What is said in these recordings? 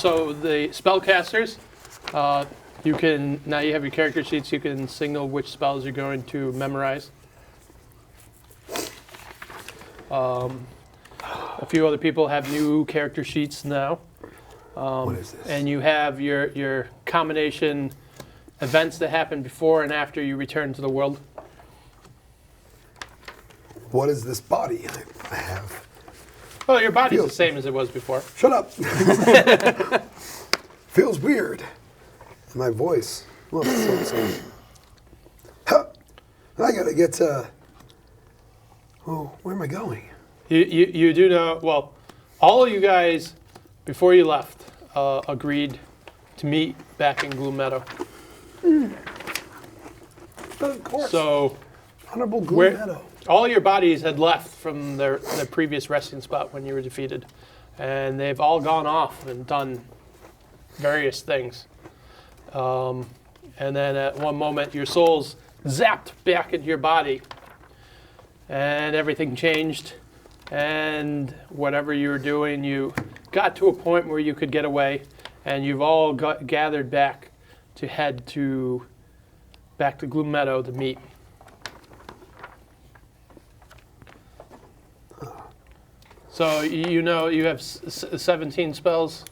So the spellcasters, you can now you have your character sheets. You can signal which spells you're going to memorize. A few other people have new character sheets now. What is this? And you have your combination events that happen before and after you return to the world. What is this body I have? Well, your body's the same as it was before. Shut up. Feels weird. My voice. Well, huh. I gotta get to. Oh, where am I going? You do know, well, all of you guys, before you left, agreed to meet back in Gloom Meadow. Of course. So, Honorable Gloom Meadow. all your bodies had left from their previous resting spot when you were defeated. And they've all gone off and done various things. And then at one moment, your souls zapped back into your body. And everything changed. And whatever you were doing, you got to a point where you could get away. And you've all gathered back to head back to Gloom Meadow to meet. So you know you have 17 spells,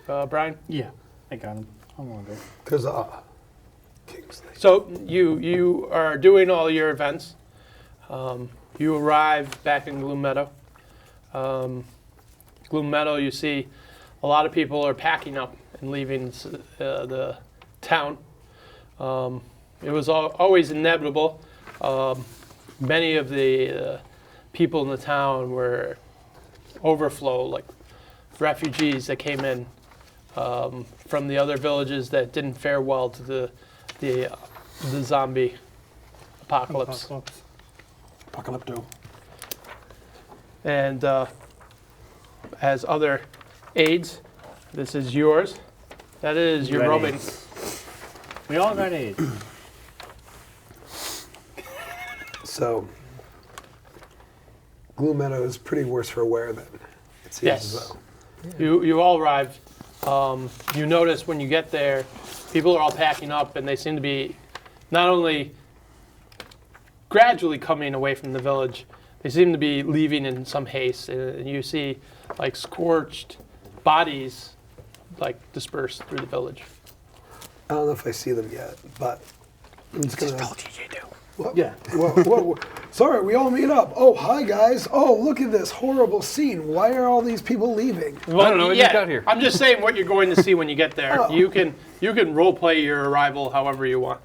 Brian? Yeah, I got him. I'm on there. Because, Kingsley. So you are doing all your events. You arrive back in Gloom Meadow. Gloom Meadow, you see a lot of people are packing up and leaving the town. It was always inevitable. Many of the people in the town were overflow, like refugees that came in from the other villages that didn't fare well to the zombie apocalypse. Apocalypto. And as other aids, this is yours. That is your Red robing. AIDS. We all got AIDS. So, Gloom Meadow is pretty worse for wear then. It seems Yes. as though. You all arrived. You notice when you get there, people are all packing up, and they seem to be not only gradually coming away from the village, they seem to be leaving in some haste. And you see like scorched bodies like dispersed through the village. I don't know if I see them yet, but I'm just gonna. What? Yeah. Whoa. Sorry, we all meet up. Oh, hi guys. Oh, look at this horrible scene. Why are all these people leaving? Well, I don't know, we just got here. I'm just saying what you're going to see when you get there. Oh. You can role play your arrival however you want.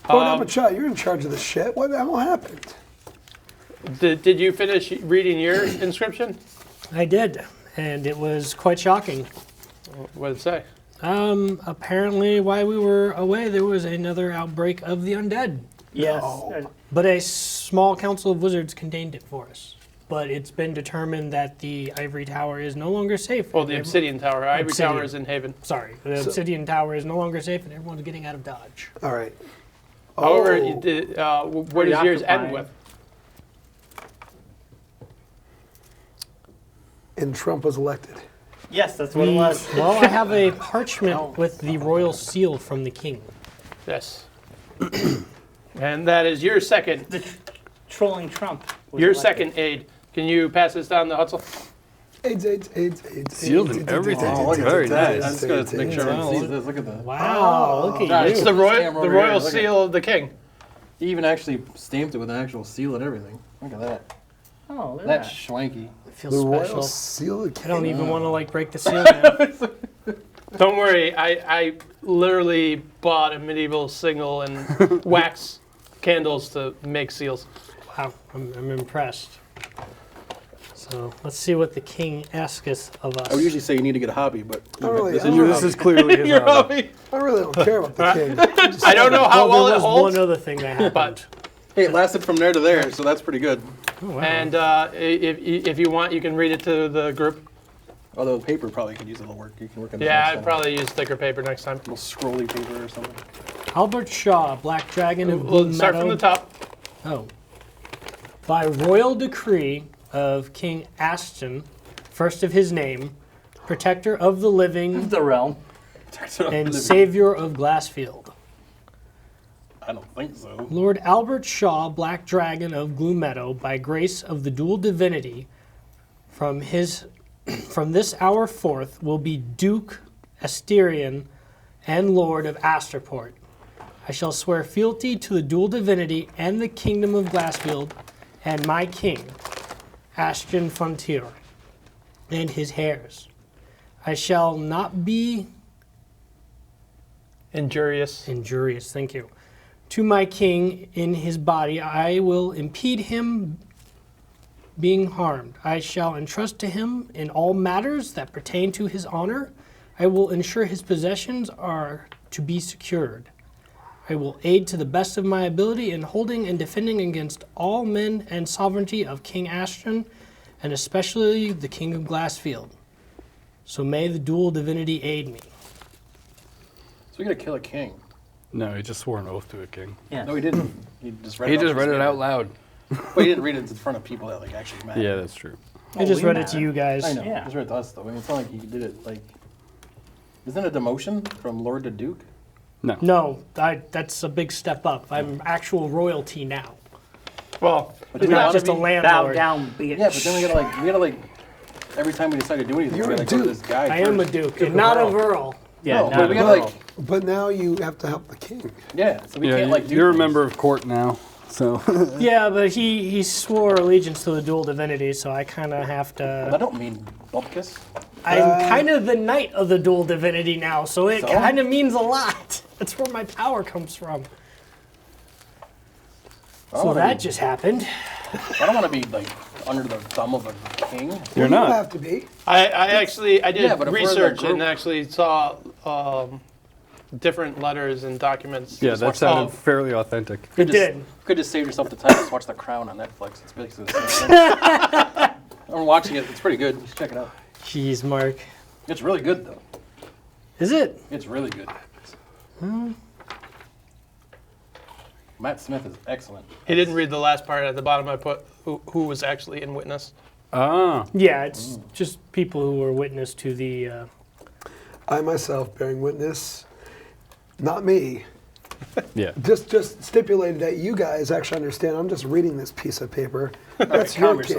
Oh, no, but Chad, you're in charge of this shit. What the hell happened? Did you finish reading your inscription? I did, and it was quite shocking. What did it say? Apparently, while we were away, there was another outbreak of the undead. Yes. But a small council of wizards contained it for us. But it's been determined that the Ivory Tower is no longer safe. Oh, the Obsidian Tower. Ivory Obsidian. Tower is in Haven. Sorry, the Obsidian Tower is no longer safe, and everyone's getting out of Dodge. All right. However, Oh, what does yours end with? and Trump was elected. Yes, that's what it was. Well, I have a parchment with the royal seal from the king. Yes. And that is your second. Trolling Trump. was Your elected. second aid. Can you pass this down to Hutzel? AIDS. Sealed and everything. Oh, very nice. I just got to make sure Wow. everyone sees this. Look at that. Wow, look at God, you. It's the royal camera over here, look at- seal of the king. He even actually stamped it with an actual seal and everything. Look at that. Oh, look at That's that. schwanky. It feels The special. royal seal. I don't even want to break the seal now. Don't worry, I literally bought a medieval signal and wax candles to make seals. Wow, I'm impressed. So let's see what the king asketh of us. I would usually say you need to get a hobby, but really- this I is don't your know. This hobby. is clearly his hobby. I really don't care about the king. I don't know how well there it was holds, one other thing that happened. but Hey, it lasted from there to there, so that's pretty good. Oh, wow. and if you want, you can read it to the group. Although paper probably could use a little work. You can work on the Yeah, next I'd one. probably use thicker paper next time. A little scrolly paper or something. Albert Shaw, Black Dragon of We'll Gloom start Meadow. from the top. Oh. By royal decree of King Aston first of his name, protector of the living The realm. and savior of Glassfield. I don't think so. Lord Albert Shaw, Black Dragon of Gloom Meadow, by grace of the dual divinity, from this hour forth will be Duke Asterian and Lord of Asterport. I shall swear fealty to the dual divinity and the kingdom of Glassfield, and my king, Ashton Frontier, and his heirs. I shall not be Injurious. thank you. To my king in his body, I will impede him being harmed. I shall entrust to him in all matters that pertain to his honor. I will ensure his possessions are to be secured. I will aid to the best of my ability in holding and defending against all men and sovereignty of King Ashton, and especially the King of Glassfield. So may the dual divinity aid me. So we gotta kill a king. No, he just swore an oath to a king. Yeah. No, he didn't. He just read He it. just read it out loud. Well, he didn't read it in front of people that like actually matter. Yeah, that's true. I just we read it to matter. you guys. I know. Yeah. Just read it to us though. I mean, it's not like he did it like. Isn't it a demotion from Lord to Duke? No. No, that's a big step up. I'm actual royalty now. Well, But It's do we not wanna just a be- Bow landlord. down, bitch. Yeah, but then we gotta like every time we decide to do anything, You're we a gotta go to duke. this guy. I am a first. duke, and not a Earl. Earl. Yeah, No, not but we at gotta all. like But now you have to help the king. yeah. So we Yeah, can't like do you're a things. member of court now, so. Yeah, but he swore allegiance to the dual divinity, so I kind of have Well, to. that don't mean bupkis. I'm kind of the knight of the dual divinity now, so it So? kind of means a lot. That's where my power comes from. I So don't wanna that be- just happened. I don't want to be like under the thumb of a king. You're You don't not. have to be. I did Yeah, but if we're in that research group- and actually saw different letters and documents. Yeah, that of- sounded fairly authentic. It did. You could just save yourself the time. Just watch The Crown on Netflix. It's basically the same thing. I'm watching it. It's pretty good. You should check it out. Jeez, Mark. It's really good though. Is it? It's really good. Matt Smith is excellent. He didn't read the last part at the bottom. I put who was actually in witness. Ah. Yeah, it's just people who were witness to the. I myself bearing witness, not me, Yeah. just stipulated that you guys actually understand. I'm just reading this piece of paper. That's your calm king.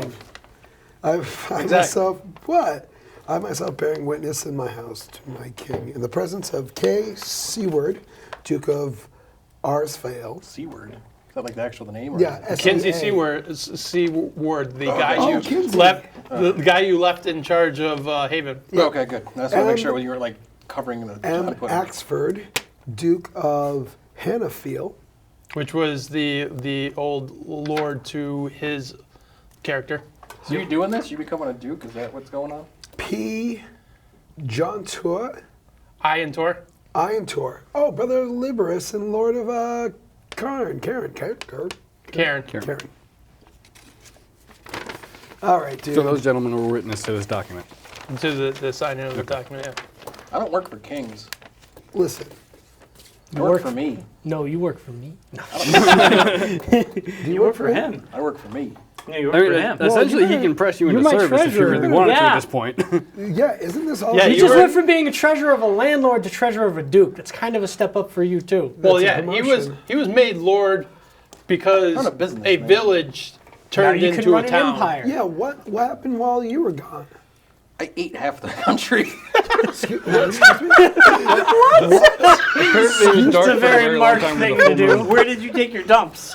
yourself. I myself, what? I myself bearing witness in my house to my king in the presence of K. Seward, Duke of Arsfail. Seaward. Is that like the actual name? Or Yeah, Kinsey SEA. Seaward, the guy oh, you Kinsey. left, the guy you left in charge of Haven. Okay, good. That's why I make And- sure when you were like covering the. M. trying to put- Axford, Duke of Hannafeel. Which was the old lord to his character. So you doing this? You becoming a duke? Is that what's going on? P. John Tour, Iantor. Iantor. Oh, brother of Liberus and Lord of Karen. Karen. All right, dude. So those gentlemen were witness to this document. To the signing of the document, yeah. I don't work for kings. Listen, I work for me. No, you work for me. You work for him. I work for me. Yeah, you work I mean, for him. essentially, he can press you you're into my service if you really treasurer. wanted to Yeah. at this point. yeah, isn't this all? Yeah, You you just were- went from being a treasurer of a landlord to treasurer of a duke. That's kind of a step up for you too. Well, That's a yeah, he was made lord because Run a business, a man. village Now turned you can into a run an town. empire. Yeah, what happened while you were gone? I ate half the country. Excuse me? Apparently, it was dark It's a for very long Mark time thing with a to full do. moon. Where did you take your dumps?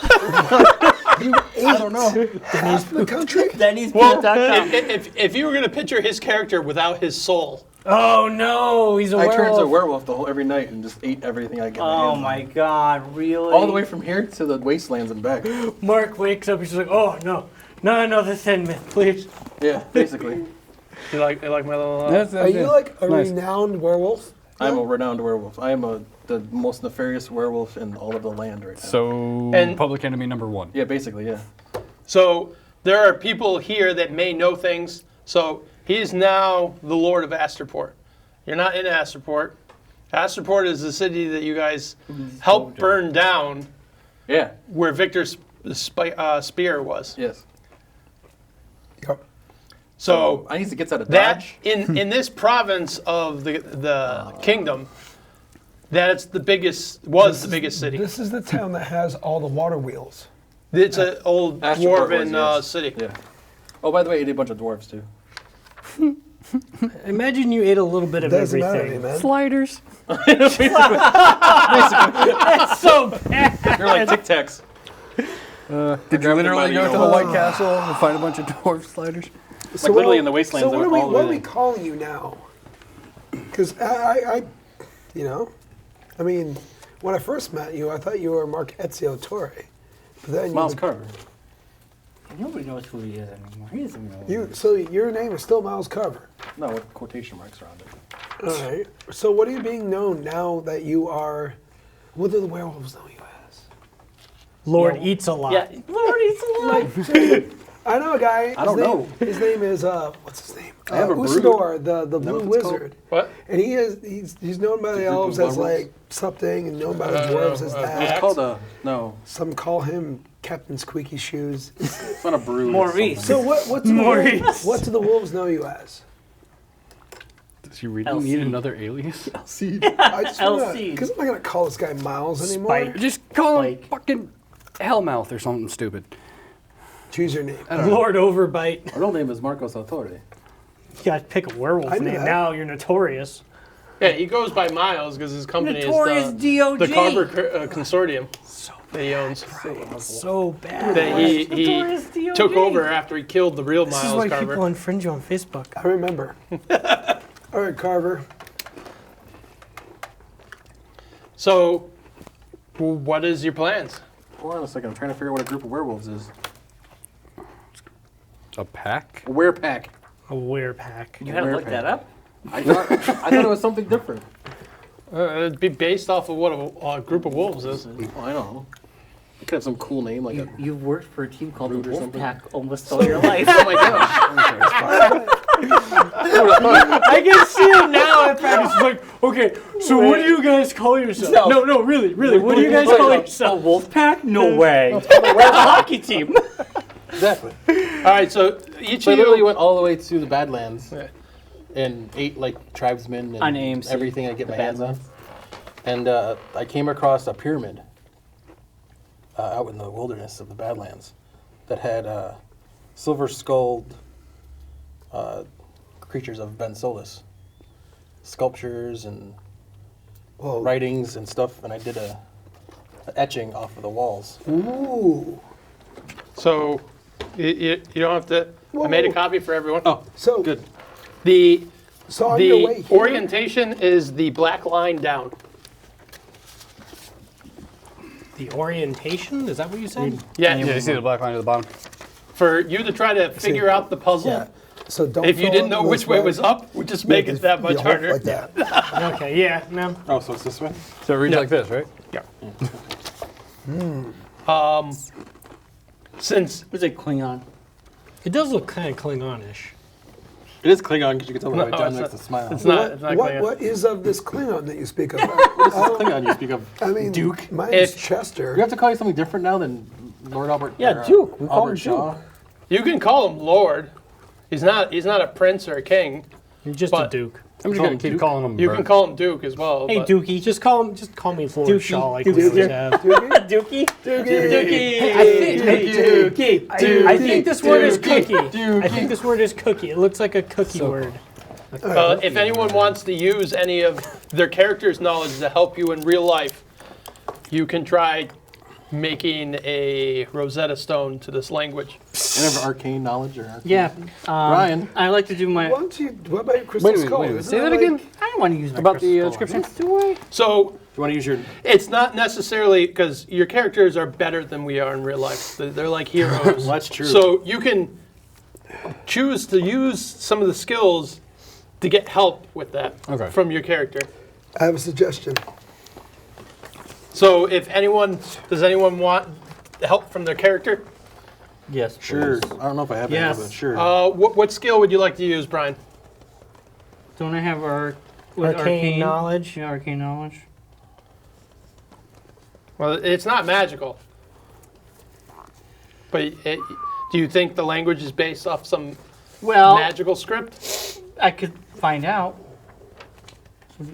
You ate I don't know. half the country? Well, Denny'sPeanut.com. if you were going to picture his character without his soul, Oh no, he's a I werewolf. turned into a werewolf every night and just ate everything I could. Oh my God, really? All the way from here to the wastelands and back. Mark wakes up. He's like, oh no, the Thin Myth, please. Yeah, basically. you like my little. That's Are you it. like a Nice. renowned werewolf? I'm a renowned werewolf. I am the most nefarious werewolf in all of the land right now. So, And- public enemy number one. Yeah, basically, yeah. So there are people here that may know things. So he's now the Lord of Asterport. You're not in Asterport. Asterport is the city that you guys helped burn down, Yeah, where Victor's spear was. yes. Yep. So I need to get out of that Dodge. in this province of the kingdom, that's the biggest the biggest city. This is the town that has all the water wheels. It's an old Astroport dwarven was, yes. city. Yeah. Oh, by the way, I ate a bunch of dwarves too. Imagine you ate a little bit of Doesn't matter to everything. me, man. Sliders. That's so bad. They're like Tic Tacs. Did grabbed you them literally out go of to your the wallet. White Castle and find a bunch of dwarf sliders? So literally in the wastelands, So they what went are all we the way in. calling you now? Because I, you know, I mean, when I first met you, I thought you were Mark Ezio Torre. But then Miles Carver. Nobody knows who he is anymore. He doesn't know. so your name is still Miles Carver. No, with quotation marks around it. All right. So what are you being known now that you are? What do the werewolves know you as? Lord eats a lot. Yeah, Lord, he's alive. Like, I know a guy. I don't know. His name is what's his name? I have a brood. Usador, the blue what it's called? wizard. What? And he's known by the group elves of as werewolves? like something, and known by the dwarves as It's that. called a no. Some call him Captain Squeaky Shoes. It's not a brood. Maurice. It's So what do the Maurice. wolves, what do the wolves know you as? Does he really LC. need another alias? I just LC. because I'm not gonna call this guy Miles anymore. Spike. Just call him Like- fucking Hellmouth or something stupid. Choose your name. Lord Overbite. Our real name is Marcos Autore. You gotta pick a werewolf I knew name. that. Now you're notorious. Yeah, he goes by Miles because his company Notorious is the DOG. Carver Consortium that he owns. So bad. That he Notorious DOG. took over after he killed the real This is Miles why Carver. people unfriend you on Facebook. I remember. All right, Carver. So, what is your plans? Hold on a second. I'm trying to figure out what a group of werewolves is. A pack? A werepack. A werepack. You had to look that up? I thought it was something different. It'd be based off of what a group of wolves is. Oh, I don't know. It could have some cool name like a. You've worked for a team called the Brood or something? Wolfpack almost all your life. Oh my gosh! I can see it now in practice. It's like, okay, so what do you guys call yourself? No, really. What do you guys call A yourself? Wolfpack? No way. We're a hockey team. Exactly. All right, so each So I of literally you. went all the way to the Badlands Yeah. and ate like tribesmen and On AMC, everything I get the my hands on. Badlands. And I came across a pyramid out in the wilderness of the Badlands that had silver-skulled creatures of Ben Solis, sculptures and Whoa. writings and stuff, and I did a etching off of the walls. Ooh. So, you don't have to. I made a copy for everyone. Oh, So good. The So on your way the here, orientation is the black line down. The orientation? Is that what you said? Yeah. Yeah, you see the black line at the bottom? For you to try to figure out the puzzle. Yeah. So don't. If you fill didn't in know this which way web. was up, we just make Yeah, it that much you hook harder. Like that. Okay, yeah, no. Oh, so it's this way? So it reads like this, right? Since Was it Klingon? It does look kind of Klingon-ish. It is Klingon because you can tell No, right down it's next not. to smile. it's not. It's not What, clear. what is of this Klingon that you speak of? Klingon you speak of. I mean, Duke. My name's If- Chester. We have to call you something different now than Lord Albert. Yeah, or, Duke. We call Albert him Shaw. You can call him Lord. He's not a prince or a king. You're just But- a duke. I'm just Call gonna him keep Duke. calling him You Bert. can call him Duke as well. Hey, but- Dookie, just call me Lord Dookie. Shaw like Dookie. we always have. Dookie? I think this word is cookie. Dookie. I think this word is cookie. It looks like a cookie word. If anyone wants to use any of their character's knowledge to help you in real life, you can try making a Rosetta Stone to this language. And have arcane knowledge or arcane. Yeah. Ryan. I like to do my. What about your crystal skull? Isn't Say that like- again? I don't want to use my About the crystal description? Yes, do I? So Do you want to use your? it's not necessarily because your characters are better than we are in real life. They're like heroes. Well, that's true. So you can choose to use some of the skills to get help with that Okay. from your character. I have a suggestion. So does anyone want help from their character? Yes. Sure. I don't know if I have Yes. any, but sure. What skill would you like to use, Brian? Don't I have Arcane knowledge. Yeah, arcane knowledge. Well, it's not magical. But do you think the language is based off some Well, magical script? I could find out.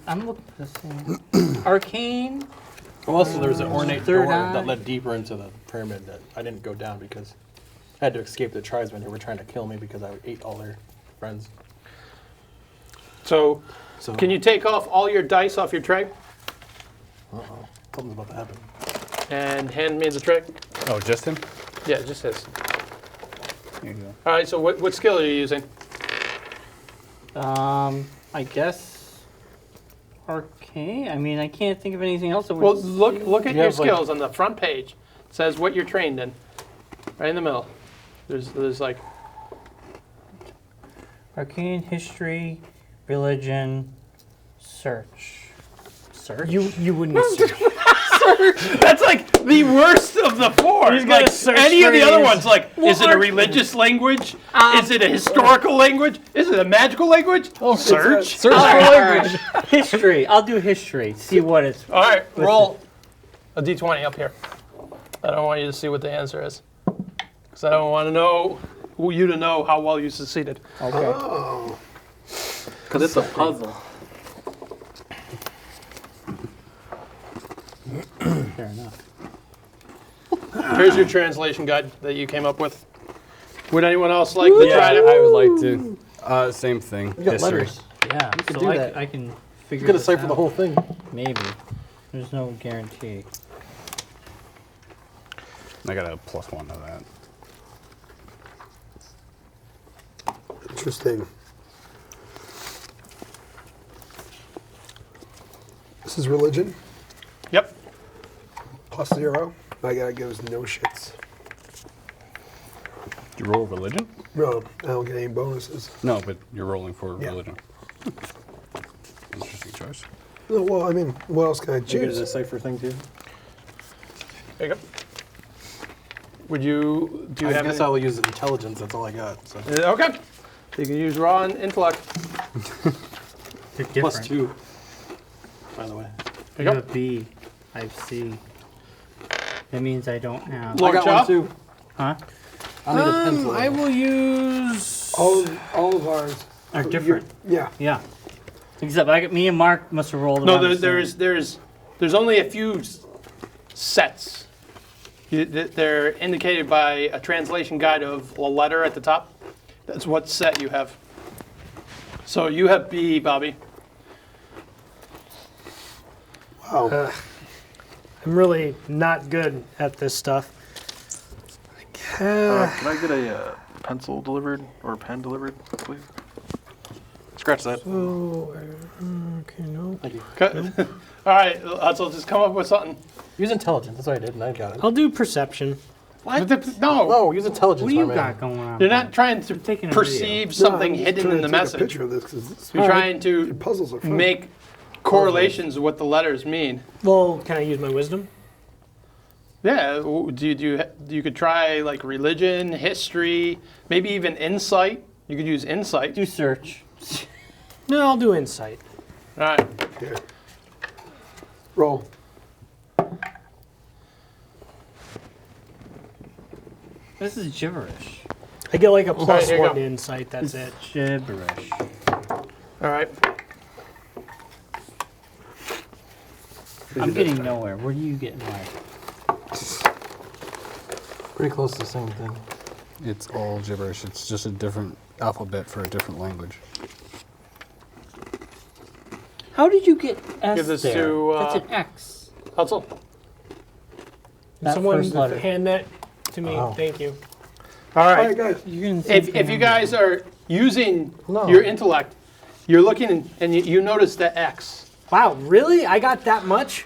I'm looking for this thing. Arcane. Well, also there was an ornate Third door eye. that led deeper into the pyramid that I didn't go down because I had to escape the tribesmen who were trying to kill me because I ate all their friends. So, So can you take off all your dice off your tray Uh-oh. Something's about to happen. and hand me the tray? Oh, just him? Yeah, just his. Here you go. All right, so what skill are you using? I guess arcane. I mean, I can't think of anything else. That would Well, look at you your have, like- skills on the front page. It says what you're trained in. Right in the middle. There's like, arcane, history, religion, search. Search. You wouldn't search. that's like the worst of the four. He's gotta Like search any of the for other his- ones, like, is it a religious language? Is it a historical language? Is it a magical language? Search. Search for language. history. I'll do history. See what it's. All right, roll a d20 up here. I don't want you to see what the answer is, because I don't want to know you to know how well you succeeded. Okay. Oh. Because it's a puzzle. Fair enough. Here's your translation guide that you came up with. Would anyone else like to Yeah, try to? I would like to. Same thing. You got History. letters. Yeah. could So do I, that. I can figure You could this decipher the out. whole thing. Maybe. There's no guarantee. I got a +1 to that. Interesting. This is religion. Yep. +0. My guy gives no shits. Did you roll religion? No, I don't get any bonuses. No, but you're rolling for Yeah. religion. Interesting choice. No, well, I mean, what else can I You get a choose? decipher thing too. There you go. Would you? Do you I have? guess any- I will use intelligence. That's all I got. So Okay. So you can use raw and intellect. They're different. +2. By the way, There You you go. have B. I have C. That means I don't have. Look. I got Chop? one too. Huh? I need a pencil. I will use. All of ours Are different. Yeah. Yeah. Except me and Mark must have rolled. No, around the there's only a few sets. They're indicated by a translation guide of a letter at the top. That's what set you have. So you have B, Bobby. Wow. I'm really not good at this stuff. Can I get a pencil delivered or a pen delivered, please? Scratch that. Okay, no. Thank you. Okay. All right, Hudson, just come up with something. Use intelligence. That's what I did, and I got it. I'll do perception. What? No, No, use intelligence. What do you my got man. going on? you're not trying to taking a perceive No, something I'm just hidden trying in to the take message. A picture of this because You're trying to puzzles are fun. make correlations of what the letters mean. Well, can I use my wisdom? Yeah, you could try like religion, history, maybe even insight. You could use insight. Do search. No, I'll do insight. All right. Here. Roll. This is gibberish. I get like a plus here you 1 go. to insight. That's it. Gibberish. All right. I'm getting nowhere. Where do you get mine? Pretty close to the same thing. It's all gibberish. It's just a different alphabet for a different language. How did you get S Give this there? to, That's an X. Hudson. Can That someone first letter. hand that to me? Oh. Thank you. All All right. right, guys. You're gonna If you guys are using No. your intellect, you're looking and you notice the X. Wow, really? I got that much?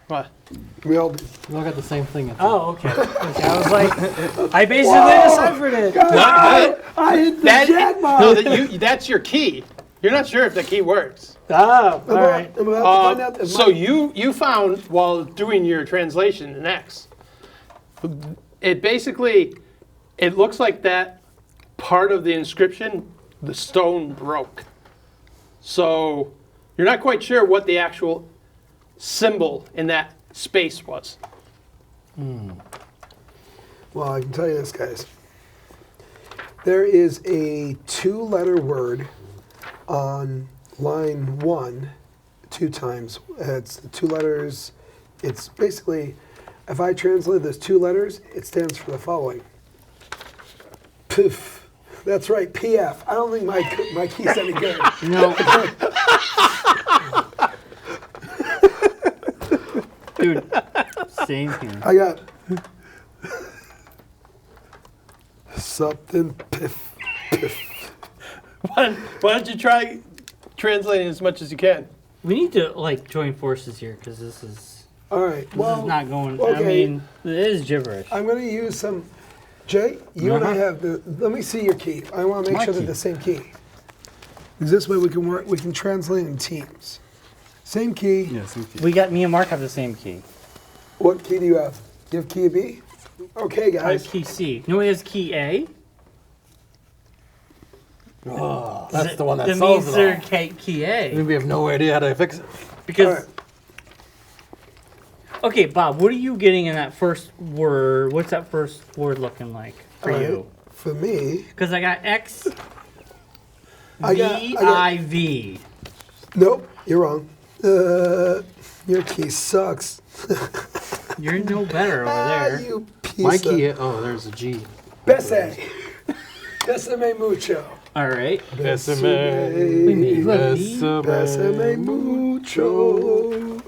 What? We all do. We all got the same thing. Oh, okay. Okay, I was like, I basically deciphered it. I hit the jackpot. No, that's your key. You're not sure if the key works. Oh, all right. I'm about to find out if So my- you found while doing your translation an X. It basically, it looks like that part of the inscription, the stone broke. So you're not quite sure what the actual symbol in that space was. Well, I can tell you this, guys. There is a 2-letter word on line 1 2 times. It's the 2 letters. It's basically, if I translate those 2 letters, it stands for the following. Poof. That's right, PF. I don't think my key's any good. No. Dude, same here. I got something piff, piff. Why don't you try translating as much as you can? We need to like join forces here because this is All right. Well, not going. I okay. mean, it is gibberish. I'm going to use some. Jay, you and I have the. Let me see your key. I want to make My sure key. they're the same key. Because this way we can work. We can translate in teams. Same key. Yeah, same key. We got me and Mark have the same key. What key do you have? You have key B? Okay, I have guys. key C. No, he has key A. Oh, that's the one that That solves means it they're all. key A. We have no idea how to fix it. Because All right. okay, Bob, what are you getting in that first word? What's that first word looking like for All right. you? For me, Because I got X I got- V I V. nope, you're wrong. Your key sucks. You're no better over there. You piece My of... key, oh, there's a G. Bessie. Besame mucho. All right. We Besame. made you a V. Besame mucho.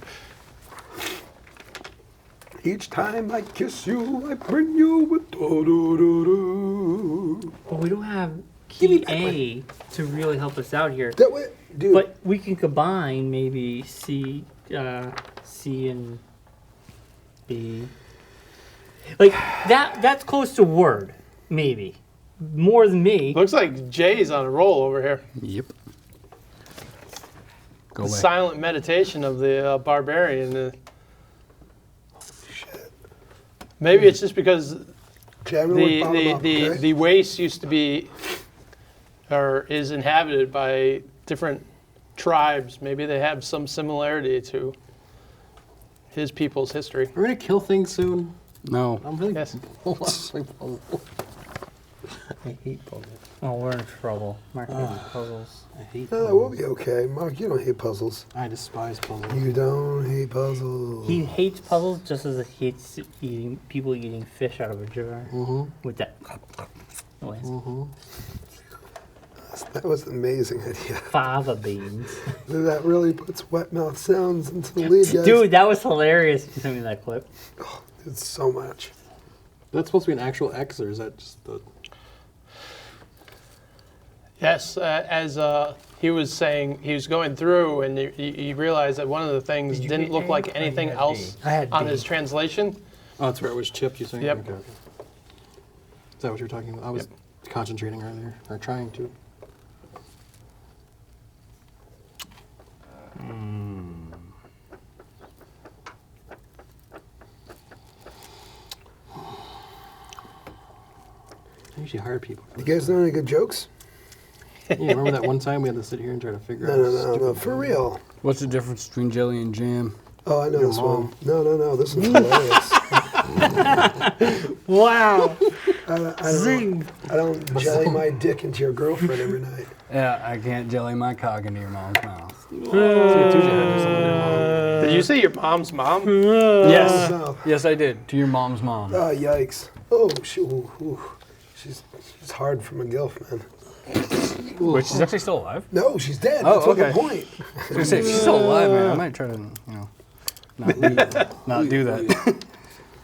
Each time I kiss you, I bring you a do-do-do-do. But we don't have Give me key that A to really help us out here. That way, dude. But we can combine maybe C and B. Like that's close to word, maybe. More than me. Looks like Jay's on a roll over here. Yep. Go The away. silent meditation of the barbarian. Shit. Maybe it's just because Okay, I'm gonna work bottom up, okay? the waste used to be, or is inhabited by different tribes. Maybe they have some similarity to his people's history. We're gonna kill things soon. No. I'm really. Yes. I hate puzzles. Oh, we're in trouble. Mark hates puzzles. I hate No, that will puzzles. be okay. Mark, you don't hate puzzles. I despise puzzles. You don't hate puzzles. He hates puzzles just as he hates people eating fish out of a jar with that noise. That was an amazing idea. Fava beans. That really puts wet mouth sounds into the lead, guys. Dude, that was hilarious. You sent me that clip. It's so much. That's supposed to be an actual X, or is that just the? Yes, as he was saying, he was going through and he realized that one of the things Did you didn't get look A like or anything you had else B? I had on B. his translation. Oh, that's where it was chipped. You saying? Yep. Okay, okay. Is that what you were talking about? I was concentrating earlier, or trying to. I usually hire people. You guys know any good jokes? Yeah, remember that one time we had to sit here and try to figure No, out? no, no, stupid no. For thing? real. What's the difference between jelly and jam? Oh, I know Your this mom. one. No, no, no. This is hilarious. Wow. I don't jelly my dick into your girlfriend every night. Yeah, I can't jelly my cock into your mom's mouth. Did you say your mom's mom? Yes. No. Yes, I did. To your mom's mom. Oh, yikes. Oh, she's hard for McGilf, man. Wait, she's actually still alive? No, she's dead. Oh, That's what the okay. point. I was gonna say, if she's still alive, man, I might try to, not do that.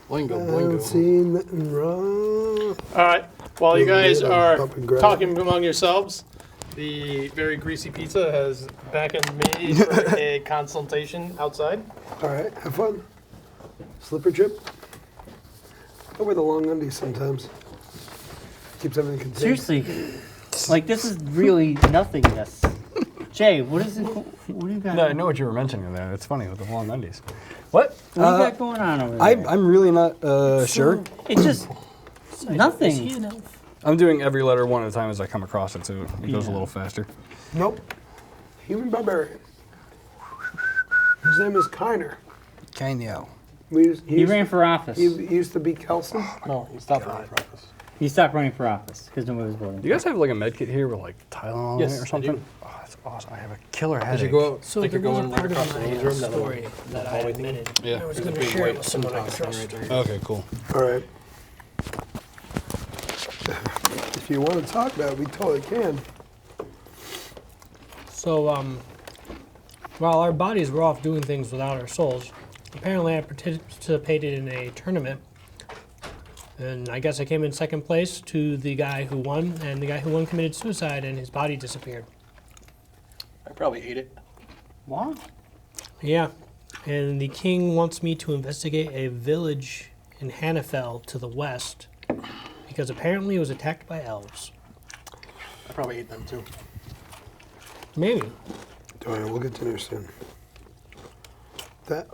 Boingo, I don't see boingo. nothing wrong. All right. While you guys Little are bump and grab. talking among yourselves, the very greasy pizza has beckoned me for a consultation outside. All right, have fun. Slipper trip. I wear the long undies sometimes. Keeps everything contained. Seriously. Like, this is really nothingness. Jay, what is it? What do you got? No, I know what you were mentioning there. It's funny with the long undies. What? What do you got going on over there? I'm really not sure. It's just nothing. I'm doing every letter one at a time as I come across it, so it goes a little faster. Nope. Human barbarian. His name is Kiner. Kinyo. He ran for office. He used to be Kelson. No, he stopped running for office. He stopped running for office because nobody was voting. Do you guys have like a med kit here with like Tylenol Yes, in it I or something? do. Oh, that's awesome. I have a killer As headache. you go out, So like there you're was going a like part across of the my main room, that story little that I hallway thing. admitted. Yeah. I was There's a going to big share it white with someone I Pt.2 trust. right there. Okay, cool. All right. If you want to talk about it, we totally can. So, while our bodies were off doing things without our souls, apparently I participated in a tournament. And I guess I came in second place to the guy who won, and the guy who won committed suicide, and his body disappeared. I probably ate it. What? Yeah, and the king wants me to investigate a village in Hannafel to the west, because apparently it was attacked by elves. I probably ate them too. Maybe. All right, we'll get to there soon. That.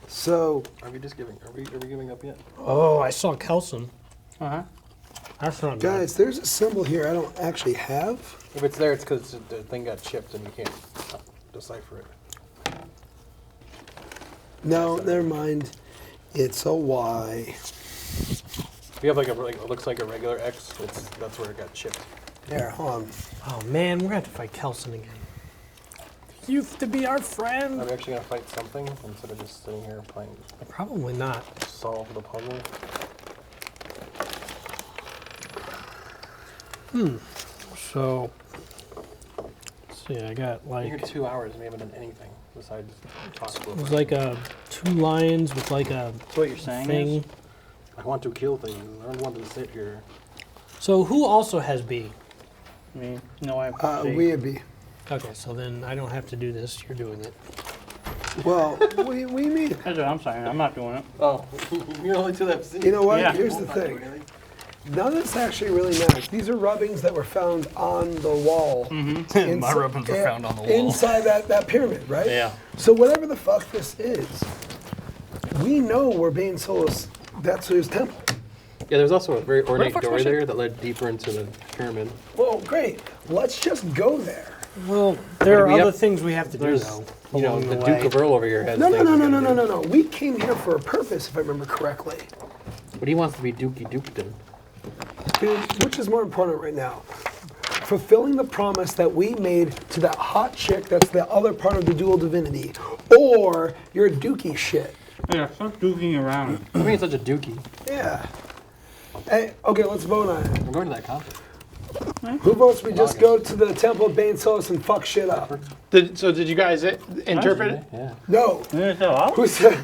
So, Are we just giving? Are we giving up yet? Oh, I saw Kelson. Uh-huh. That's not good. guys, there's a symbol here I don't actually have. If it's there, it's because the thing got chipped and you can't decipher it. No, never mind. It's a Y. If you have like it looks like a regular X, that's where it got chipped. There, hold on. Oh man, we're gonna have to fight Kelson again. You have to be our Are friend. we actually gonna fight something instead of just sitting here playing Probably not. solve the puzzle? So, let's see, I got You're like 2 hours and we haven't done anything besides talk it about was like two lions with like a So what you're saying thing. is, I want to kill things. I don't want to sit here. So who also has B? I mean, no, I have C. We be. Okay, so then I don't have to do this. You're doing it. Well, we mean. That's what I'm saying. I'm not doing it. Oh, you're only to that scene. You know what? Yeah. Here's the thing. None of this actually really matters. These are rubbings that were found on the wall. Mm-hmm. My rubbings were found on the wall. Inside that pyramid, right? Yeah. So whatever the fuck this is, we know we're being Solos. That's his temple. Yeah, there's also a very ornate fuck's door my shit? there that led deeper into the pyramid. Well, great. Let's just go there. Well, there are we other have- things we have to do There's, though. you know, along the way. Duke of Earl over here has No, no, things no, he's no, no, gotta no, do. no, no. We came here for a purpose, if I remember correctly. But he wants to be Dukey Dukedom. Dude, which is more important right now? Fulfilling the promise that we made to that hot chick that's the other part of the dual divinity, or your dookie shit. Yeah, stop duking around. I mean, such a Dukey. Yeah. Hey, okay, let's vote on it. I'm going to that conference. Who votes we just go to the Temple of Bane Solis and fuck shit up? Did you guys interpret it? Yeah. No. Yeah. Who said?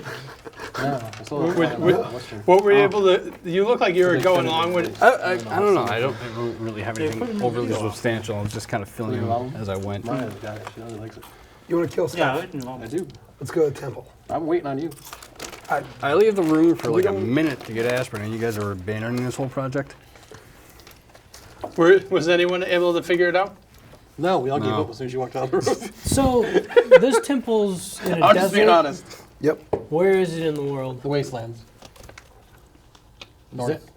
No, I saw that Would- flying would- around Western. What were you able to? You look like you were going along with. I don't know. I don't really have anything overly substantial. I was just kind of filling in as I went. Mine has got it. She really likes it. You want to kill Yeah, stuff? I do. Let's go to the Temple. I'm waiting on you. I leave the room for like a don't- minute to get aspirin, and you guys are abandoning this whole project. Was anyone able to figure it out? No, we all gave No. up as soon as you walked out of the room. So this temple's in a I'm just being desert. honest. Yep. Where is it in the world? The wastelands. North.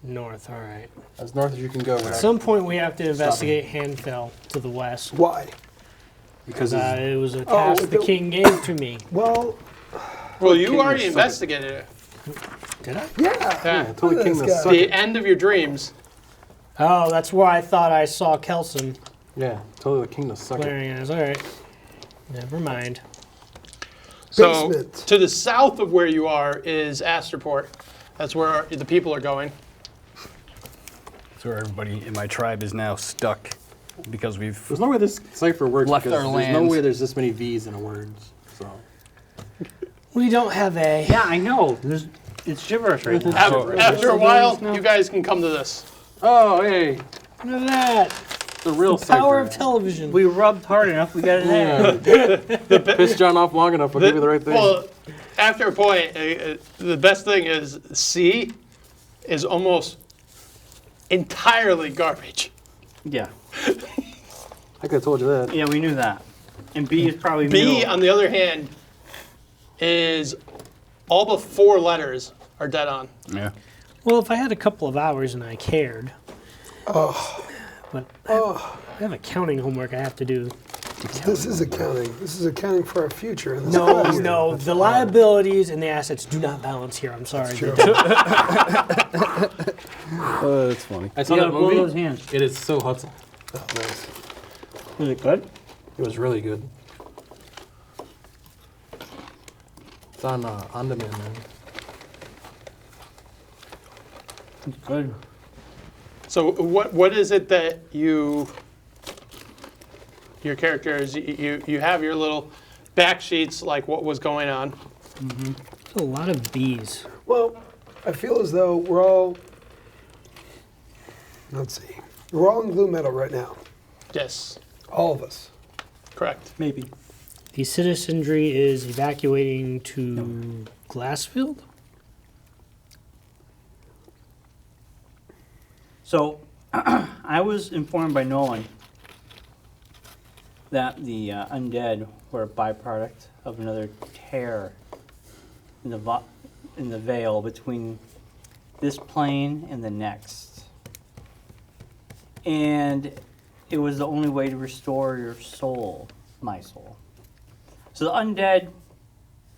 North. All right. As north as you can go. At some point, we have to investigate Hanfell to the west. Why? Because It was a task the the- king gave to me. Well, Well, you King already was investigated it. Did I? yeah. Yeah. told the Look at king this to guy. suck The it. end of your dreams. Oh, that's where I thought I saw Kelson Yeah, told the king to suck it. glaring at us. All right. Never mind. So Basement. to the south of where you are is Asterport. That's where the people are going. That's where everybody in my tribe is now stuck because we've. There's no way this cipher works Left because our there's no lands. way there's this many V's in a word. So We don't have a. Yeah, I know. It's gibberish right now. After a while, you guys can come to this. oh hey, Look at that. the real Power of cipher. television. We rubbed hard enough, we got it there. Piss John off long enough, I'll give you the right thing. Well, after a point, the best thing is C is almost entirely garbage. Yeah. I could have told you that. Yeah, we knew that. And B is probably B, middle. on the other hand, is all but 4 letters are dead on. Yeah. Well, if I had a couple of hours and I cared. But I have accounting homework I have to do. This is accounting. This is accounting for our future. In this No, class. no, the liabilities and the assets do not balance here. I'm sorry. True. That's funny. I saw Yeah, that blow movie. those hands. It is so Hudson. Oh, nice. Was it good? It was really good. It's on demand, man. It's good. So what is it that your characters, you have your little back sheets, like what was going on. A lot of bees. Well, I feel as though we're all. Let's see. We're all in glue metal right now. Yes, All of us. correct. Maybe. The citizenry is evacuating to Glassfield? So, I was informed by Nolan that the undead were a byproduct of another tear in the veil between this plane and the next. And it was the only way to restore your soul, my soul. So the undead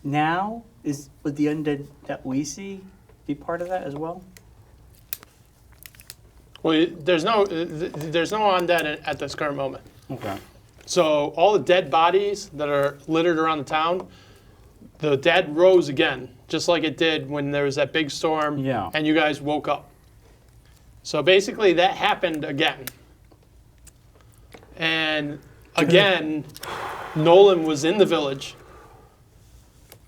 now would the undead that we see be part of that as well? Well, there's no undead at this current moment. Okay. So all the dead bodies that are littered around the town, the dead rose again, just like it did when there was that big storm Yeah. and you guys woke up. So basically that happened again. And again, Nolan was in the village.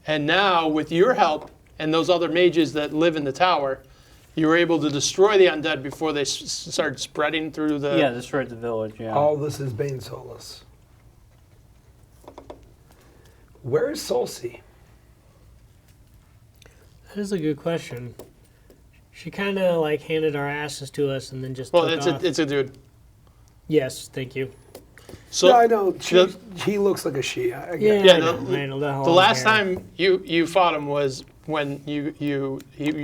And now with your help and those other mages that live in the tower, you were able to destroy the undead before they started spreading through the... Yeah, destroyed the village, yeah. All this is Bane Solus. Where is Solsi? That is a good question. She kind of like handed our asses to us and then just Well, took off. it's a dude. Yes, thank you. So No, I know. the- He looks like a she. I Yeah, get it. Yeah, I know, the- I know that whole The last hair. time you fought him was when you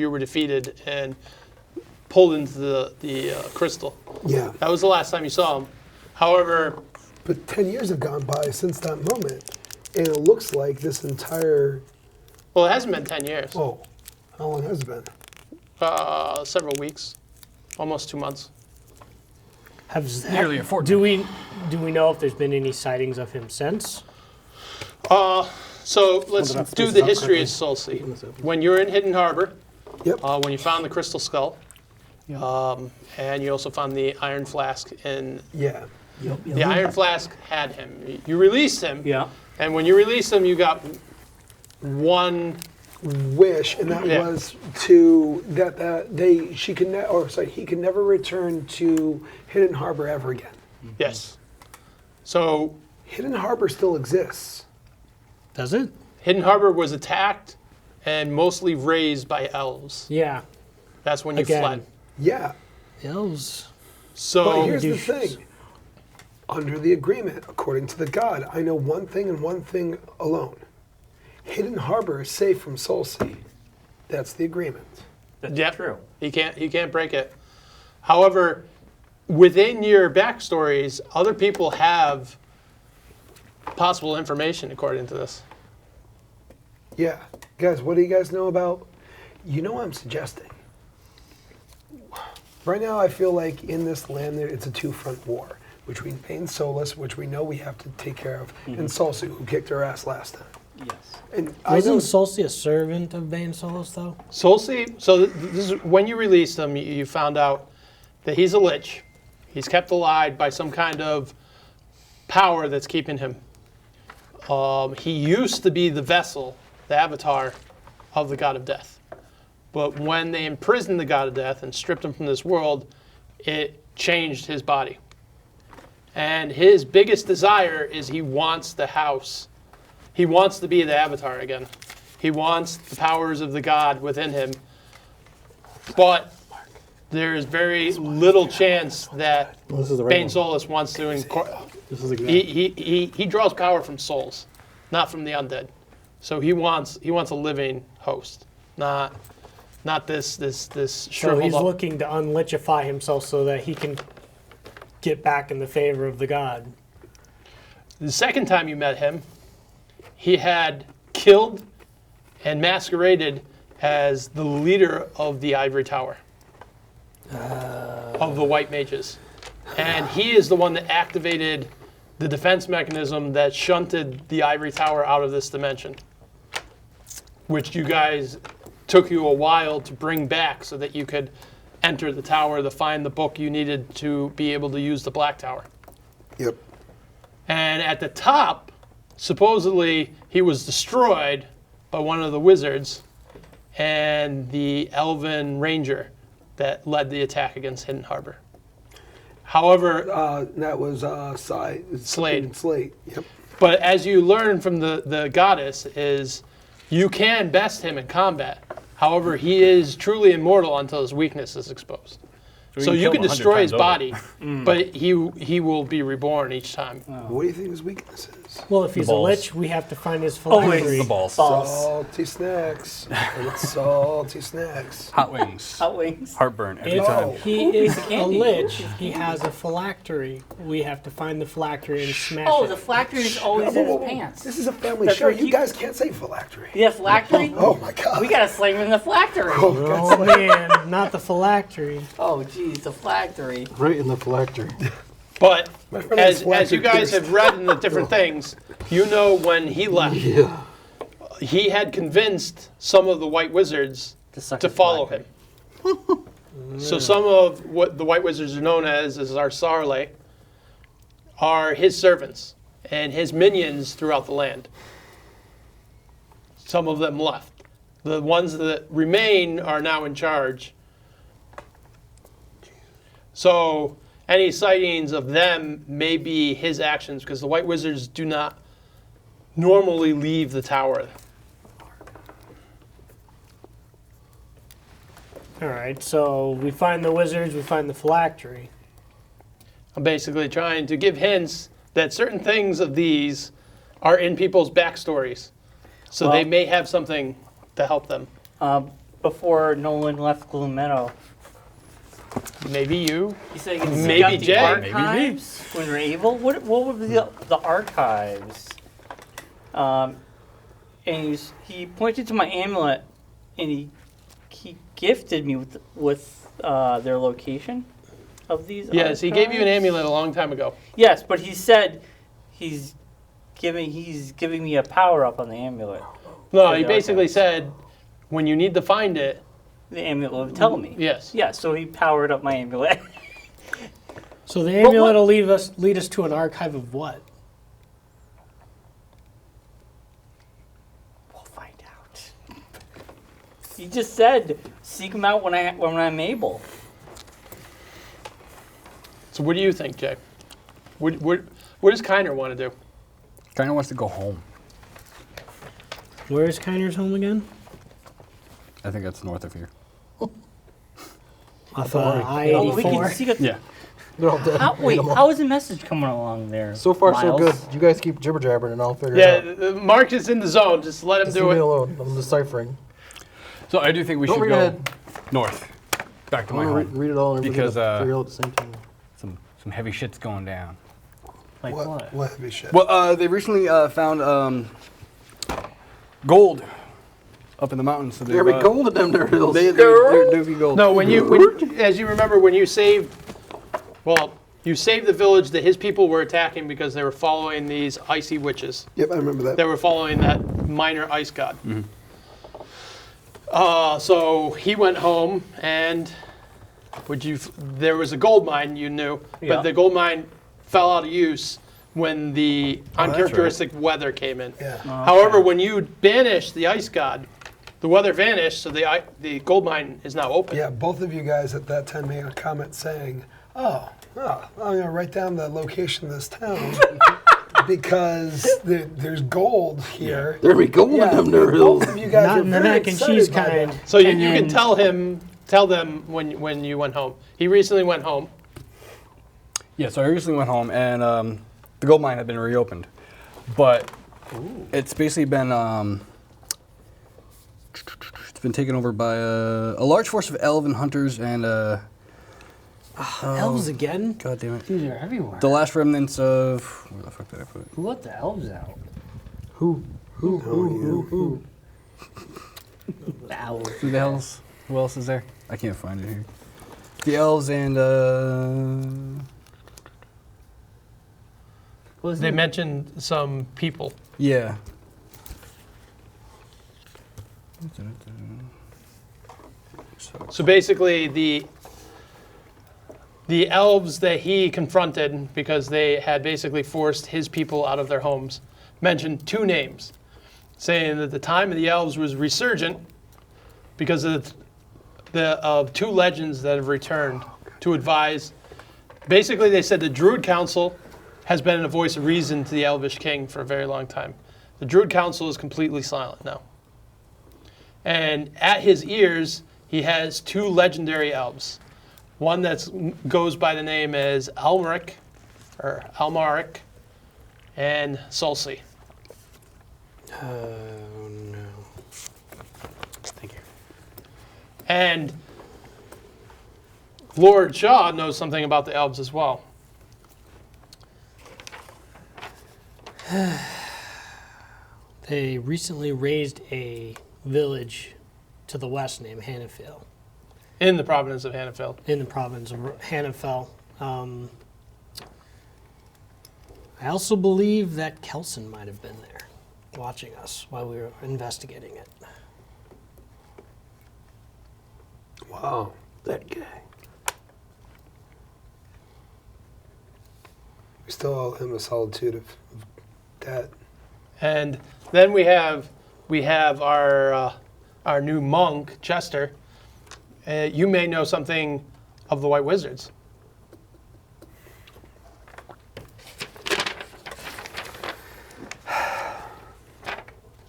were defeated and pulled into the crystal. Yeah. That was the last time you saw him. However, But 10 years have gone by since that moment. And it looks like this entire. well, it hasn't been 10 years. Oh, how long has it been? Several weeks, almost 2 months. Nearly a fortnight. Do we know if there's been any sightings of him since? So let's Hold it up, do space the out history quickly. of Solsi. When you were in Hidden Harbor, Yep. when you found the crystal skull, and you also found the iron flask, and Yeah. the iron flask had him. You released him, Yeah. and when you released him, you got one. Wish, and that Yeah. was to he can never return to Hidden Harbor ever again. Yes. So Hidden Harbor still exists. Does it? Hidden Harbor was attacked and mostly razed by elves. Yeah. That's when you Again. fled. Yeah. Elves. So But here's the douches. thing. Under the agreement, according to the god, I know one thing and one thing alone. Hidden Harbor is safe from Solsi. That's the agreement. That's Yep. true. You can't break it. However, within your backstories, other people have possible information according to this. Yeah. Guys, what do you guys know about? You know what I'm suggesting. Right now, I feel like in this land, it's a two-front war between Bane Solus, which we know we have to take care of, and Solsu, who kicked our ass last time. Yes. And I know Wasn't Solsi a servant of Bane Solos, though? Solsi, so this is when you released him, you found out that he's a lich. He's kept alive by some kind of power that's keeping him. He used to be the vessel, the avatar of the god of death. But when they imprisoned the god of death and stripped him from this world, it changed his body. And his biggest desire is he wants the house. He wants to be the avatar again. He wants the powers of the god within him. But there's very little chance that This is the right Bane one. Solus wants to incorporate. This is exactly. He draws power from souls, not from the undead. So he wants a living host, not this So shriveled he's up. looking to unlichify himself so that he can get back in the favor of the god. The second time you met him, he had killed and masqueraded as the leader of the Ivory Tower, of the White Mages. And he is the one that activated the defense mechanism that shunted the Ivory Tower out of this dimension, which you guys took you a while to bring back so that you could enter the tower to find the book you needed to be able to use the Black Tower. Yep. And at the top, supposedly he was destroyed by one of the wizards and the elven ranger that led the attack against Hidden Harbor. However, That was Slade. Slade. Yep. but as you learn from the goddess is you can best him in combat. However, he is truly immortal until his weakness is exposed. So you kill can him 100 destroy his times over. body, but he will be reborn each time. What do you think his weakness is? Well, if he's a balls. lich, we have to find his Oh, wait. phylactery. The balls. Salty snacks. And it's salty snacks. Hot wings. Hot wings. Heartburn every If time. he is a candy. lich, he has a phylactery. We have to find the phylactery and smash Oh, it. the phylactery is always in his pants. This is a family That's show. right, You he- guys can't say phylactery. Yeah, phylactery? Oh my god. We gotta slam him in the phylactery. Oh man, not the phylactery. Oh, geez, the phylactery. Right in the phylactery. But My friend has as you guys phylactery have read in the different things, you know when he left, he had convinced some of the white wizards suck to his follow phylactery. him. So some of what the white wizards are known as our Sarle are his servants and his minions throughout the land. Some of them left. The ones that remain are now in charge. So any sightings of them may be his actions because the white wizards do not normally leave the tower. All right, so we find the wizards, we find the phylactery. I'm basically trying to give hints that certain things of these are in people's backstories. So they Well- may have something to help them. Before Nolan left Gloom Meadow, Maybe you. he said he could Maybe seek out the Jay. archives when we're able. What would be the archives? And he pointed to my amulet, and he gifted me with their location of these. Yes, he gave you an archives. amulet a long time ago. Yes, but he said he's giving me a power up on the amulet. No, For he the basically archives. said when you need to find it, The amulet would tell me. yes. Yeah, so he powered up my amulet. So the But what- amulet will lead us to an archive of what? We'll find out. He just said seek him out when I'm able. So what do you think, Jay? What does Kiner want to do? Kind of wants to go home. Where is Kiner's home again? I think that's north of here. Off Don't worry. Oh, we can I-84. see it. Yeah. They're all dead. Wait, how is the message coming along there? So far, so Miles? good. You guys keep jibber jabbering and I'll figure Yeah, it out. Mark is in the zone. Just let him Just do leave me it. alone. I'm deciphering. So I do think we Don't should read go ahead. north, back to I my want home. to read it all and Because, figure it out at the same time. Some heavy shit's going down. Like what? What heavy shit? Well, they recently found gold up in the mountains. So There be gold in them there hills. There do be gold. No, as you remember, when you saved the village that his people were attacking because they were following these icy witches. Yep, I remember that. They were following that minor ice god. So he went home, and there was a gold mine, you knew, Yeah. but the gold mine fell out of use when the uncharacteristic weather came in. Yeah. However, when you banished the ice god, the weather vanished, so the gold mine is now open. Yeah, both of you guys at that time made a comment saying, I'm going to write down the location of this town because there's gold here. There be gold in them there hills. Both of you guys Not are in the very mac and cheese excited by kind. that. So you can tell them when you went home. He recently went home. Yeah, so I recently went home, and the gold mine had been reopened, but it's basically been it's been taken over by a large force of elven hunters and Elves again? God damn it. These are everywhere. The last remnants of... Where the fuck did I put it? Who let the elves out? Who? The owls. Who the hell's... Who else is there? I can't find it here. The elves and... They mentioned some people. Yeah. So basically, the elves that he confronted, because they had basically forced his people out of their homes, mentioned 2 names, saying that the time of the elves was resurgent because of the 2 legends that have returned to advise. Basically, they said the Druid Council has been a voice of reason to the Elvish King for a very long time. The Druid Council is completely silent now. And at his ears, he has 2 legendary elves. One that goes by the name as Almaric, and Sulci. Oh no. Thank you. And Lord Shaw knows something about the elves as well. They recently raised a village to the west named Hannafel, In the province of Hannafel. in the province of Hannafel. I also believe that Kelson might have been there watching us while we were investigating it. Wow, that guy. We still owe him a solitude of debt. And then we have our new monk, Chester. You may know something of the White Wizards.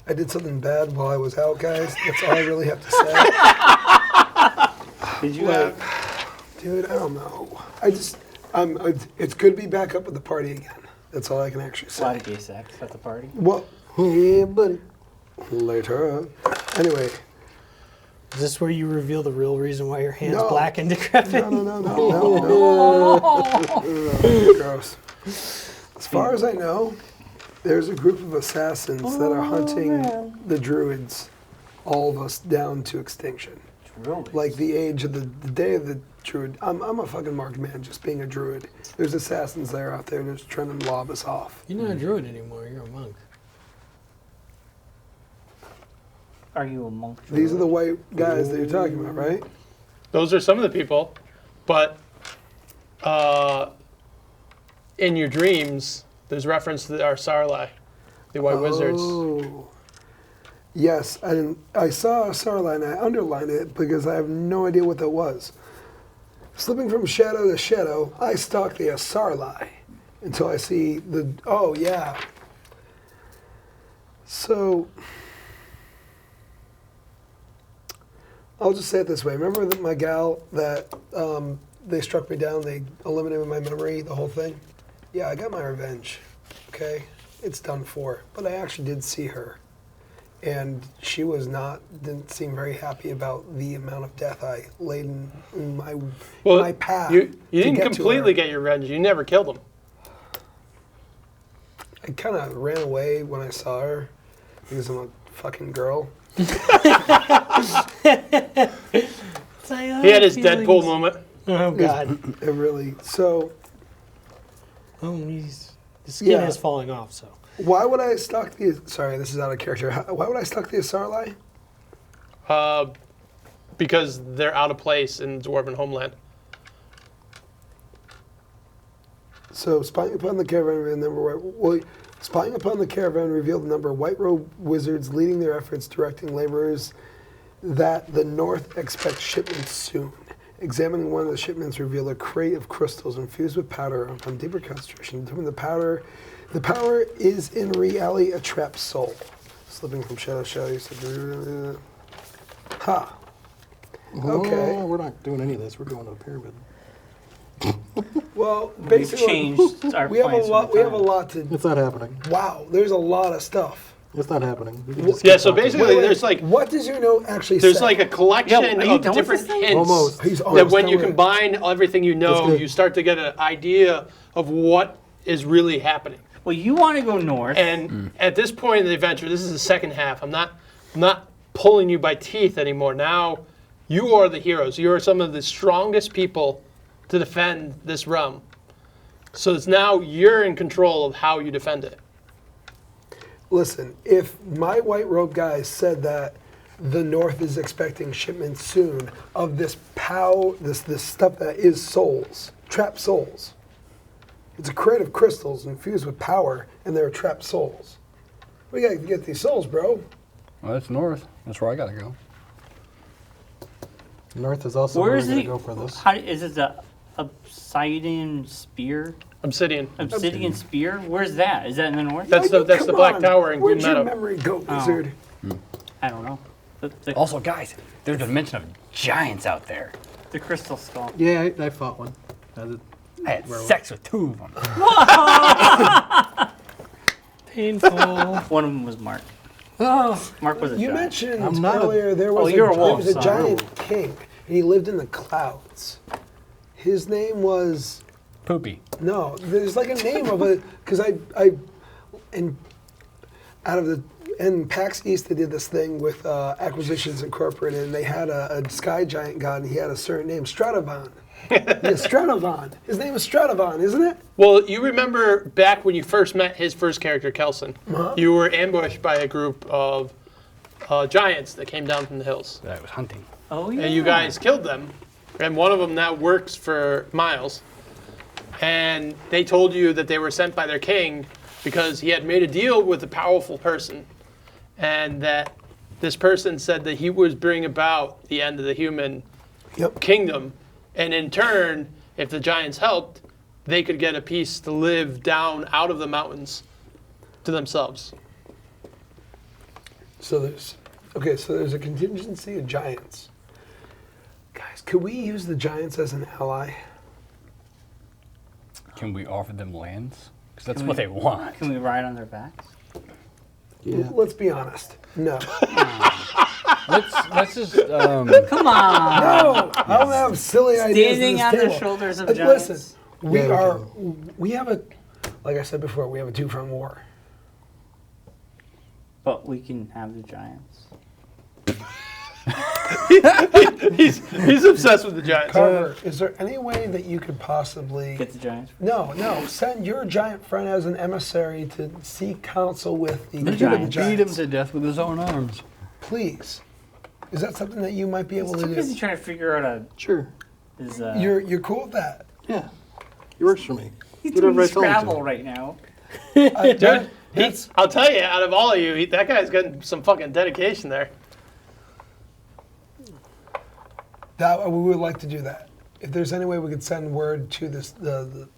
I did something bad while I was out, guys. That's all I really have to say. Did you Like, have... dude, I don't know. It's good to be back up with the party again. That's all I can actually A lot say. of gay sex at the party. Well, yeah, buddy. Later. Anyway, Is this where you reveal the real reason why your hand's No. black and decrepit? no. Gross. As far as I know, there's a group of assassins that are hunting the druids, all of us down to extinction. Really? Like the age of the day of the druid. I'm a fucking marked man just being a druid. There's assassins there out there just trying to lob us off. You're not a druid anymore, you're a monk. Are you a monk? These are the white guys that you're talking about, right? Those are some of the people, but in your dreams, there's reference to our Sarlai, the White Wizards. Oh. Yes, I saw a Sarlai and I underlined it because I have no idea what that was. Slipping from shadow to shadow, I stalk the Sarlai until I see the. Oh yeah. So I'll just say it this way. Remember my gal that they struck me down? They eliminated my memory, the whole thing. Yeah, I got my revenge. Okay, it's done for. But I actually did see her. And she didn't seem very happy about the amount of death I laid in my path. You to didn't get to completely her. get your revenge. You never killed him. I kind of ran away when I saw her because I'm a fucking girl. He had his Deadpool moment. Oh god. It really. So Oh, the skin Yeah. is falling off, so. why would I stalk the? Sorry, this is out of character. Why would I stalk the Sarlai? Because they're out of place in Dwarven homeland. So spying upon the caravan spying upon the caravan revealed the number of white robe wizards leading their efforts, directing laborers that the north expects shipments soon. Examining one of the shipments revealed a crate of crystals infused with powder. Upon deeper concentration, determined the power is in reality a trapped soul. Slipping from shadow to shadow, you said, ha. Okay. Oh, we're not doing any of this. We're going to the pyramid. Well, We've basically, changed our we have a plans. lot. We have a lot to. It's not happening. Wow, there's a lot of stuff. It's not happening. We can just Yeah, keep so talking. basically there's like What does your note actually there's say? like a collection Yeah, are you of done with different this thing? hints Almost. He's that almost when done you with it. combine everything you know, good. you start to get an idea of what is really happening. Well, you want to go north. And at this point in the adventure, this is the second half. I'm not pulling you by teeth anymore. Now you are the heroes. You are some of the strongest people to defend this realm. So it's now you're in control of how you defend it. Listen, if my white robe guy said that the North is expecting shipments soon of this this stuff that is souls, trapped souls. It's a crate of crystals infused with power, and they're trapped souls. We gotta get these souls, bro. Well, that's north. That's where I gotta go. North is also Where where is we're going it? to go for this. How, is it the obsidian spear? Obsidian. Obsidian spear? Where's that? Is that in the north? That's Like, the come Black on. Tower in Gloom Where'd your Meadow. memory go, Oh. wizard? I don't know. The Also, guys, there's a dimension of giants out there. the crystal skull. Yeah, I fought one. I had sex with 2 of them. Painful. One of them was Mark. Oh, Mark was a You giant. mentioned I'm not a- earlier there was, you're a there wolf, was a son. giant king, and he lived in the clouds. His name was Poopy. no. There's like a name of a because in out of the in PAX East they did this thing with Acquisitions Incorporated, and they had a sky giant god, and he had a certain name, Stratovan. Yeah, Stratovan. His name is Stratovan, isn't it? Well, you remember back when you first met his first character, Kelson, Uh-huh. you were ambushed by a group of giants that came down from the hills. That I was hunting. Oh yeah. And you guys killed them, and one of them now works for Miles. And they told you that they were sent by their king because he had made a deal with a powerful person, and that this person said that he was bringing about the end of the human Yep. kingdom, and in turn, if the giants helped, they could get a piece to live down out of the mountains to themselves. So there's a contingency of giants. Guys, could we use the giants as an ally? Can we offer them lands? Because that's Can what we- they want. Can we ride on their backs? Yeah. Let's be honest. No. Let's just. Come on. No, I don't have silly ideas. Standing at on this the table. shoulders of Listen, giants. we have a, like I said before, we have a two-front war. But we can have the giants. He's obsessed with the giants. Carver, is there any way that you could possibly? Get the giants. No, send your giant friend as an emissary to seek counsel with the The king of the giants. Beat him giants. to death with his own arms. Please. Is that something that you might be able He's to too busy do? trying to figure out Sure. his. You're cool with that? Yeah. He works for me. He's Whatever doing I told him to. Scrabble right now. Dude, That's- I'll tell you, out of all of you, that guy's got some fucking dedication there. That we would like to do that. If there's any way we could send word to this the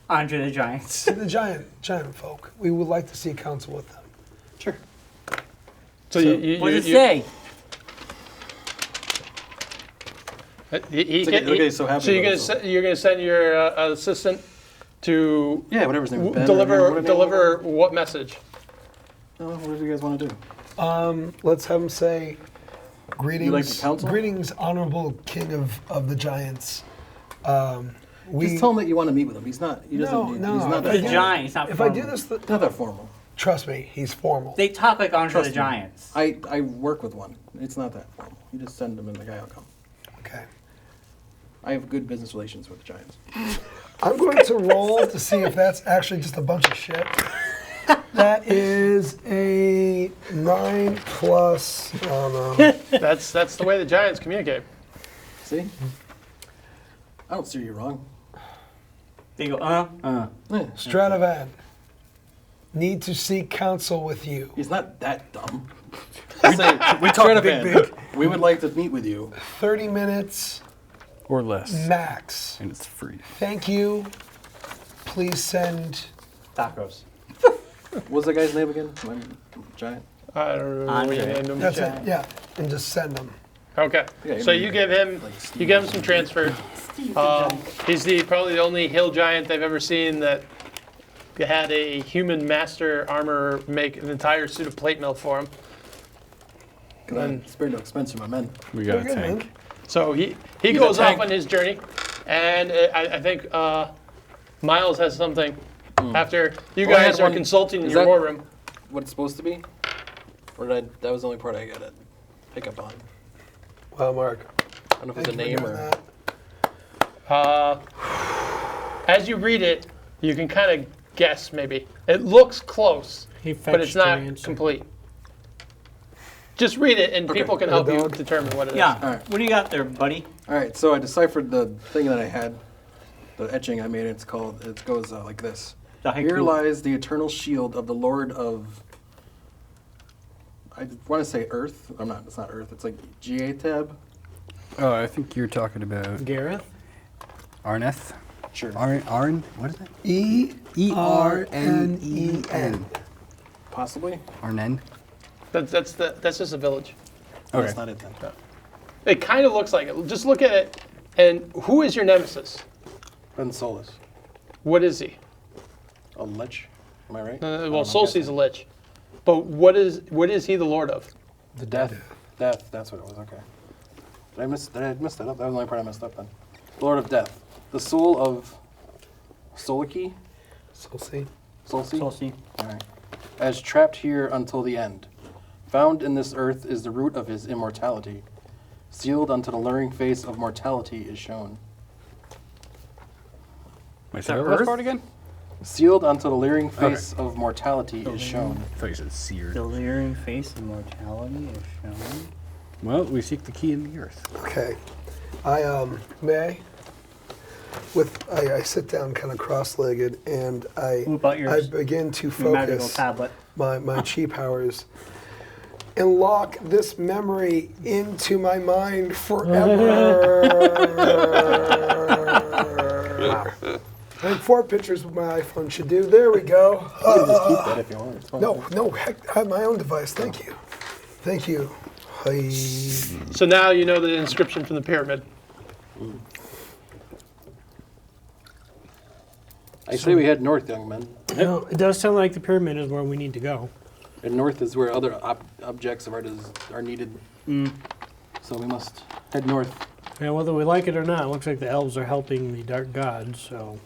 Andre the Giants. to the giant folk, we would like to see counsel with them. Sure. So you What does it say? Okay, so happy you're about gonna it, so- you're gonna send your assistant to Yeah, whatever his name is. Ben, whatever name- deliver what message? Whatever you guys want to do. Let's have them say, "Greetings, like the council? greetings, honorable king of the giants." Just tell him that you want to meet with him. He's not. He doesn't. No. He's not The that. formal. giant. It's not If I do formal. this, Not that formal. trust me, he's formal. They talk like Andre Trust the me. Giants. I work with one. It's not that formal. You just send him and the guy will come. Okay. I have good business relations with the Giants. I'm going to roll to see if that's actually just a bunch of shit. That is a 9 plus. Oh no. That's the way the giants communicate. See? I don't steer you wrong. They go, Yeah. Stratovan, need to seek counsel with you. He's not that dumb. we talk big. We would like to meet with you. 30 minutes Or less. max. And it's free. Thank you. Please send. tacos. What's that guy's name again? Giant? I don't remember what Andre. you named him. That's it. Yeah, and just send them. Okay. Yeah, So maybe you give him some transfer. He's probably the only hill giant they've ever seen that You had a human master armor make an entire suit of plate mail for him. Spare no expense for my men. We got a Very good, tank. man. So he He's a goes off tank. on his journey, and I think Miles has something. After you Well, I guys had are one- consulting in is your that- war room. What it's supposed to be? Or did that was the only part I got to pick up on. Wow, Mark. I don't know if it's a Thank you name for doing or. that. As you read it, you can kind of guess maybe. It looks close, He but it's fetched not your answer. complete. Just read it, and Okay. people can help you dog. determine what it is. Yeah. Alright. What do you got there, buddy? All right, so I deciphered the thing that I had, the etching I made. It goes like this. The haiku. Here lies the eternal shield of the Lord of. I want to say Earth. I'm not. It's not Earth. It's like Geatab. Oh, I think you're talking about Gareth? Arneth. Sure. Arn. What is it? E-R-N-E-N. Possibly. Arnen. That's just a village. Okay. That's not it then. It kind of looks like it. Just look at it. And who is your nemesis? Ben Solus. What is he? A lich. Am I right? Well, Solsti's a lich. But what is he the lord of? The death. Death. That's what it was. Okay. Did I miss that up? That was the only part I messed up then. The Lord of Death. The soul of Soliki. Solsi. Solsi. Tulsi. All right. As trapped here until the end. Found in this earth is the root of his immortality. Sealed unto the luring face of mortality is shown. Wait, say that last part again? Sealed unto the leering face of mortality is shown. I thought you said seared. The leering face of mortality is shown. Well, we seek the key in the earth. Okay. May I sit down kind of cross-legged and What about I yours? begin to Your magical focus tablet. my chi powers and lock this memory into my mind forever. I think 4 pictures with my iPhone should do. There we go. You can just keep that if you want. It's fine. No, heck, I have my own device. Thank you. Thank you. Hi. So now you know the inscription from the pyramid. I say we head north, young men. No, it does sound like the pyramid is where we need to go. And north is where other objects of art are needed. So we must head north. And whether we like it or not, it looks like the elves are helping the dark gods, so.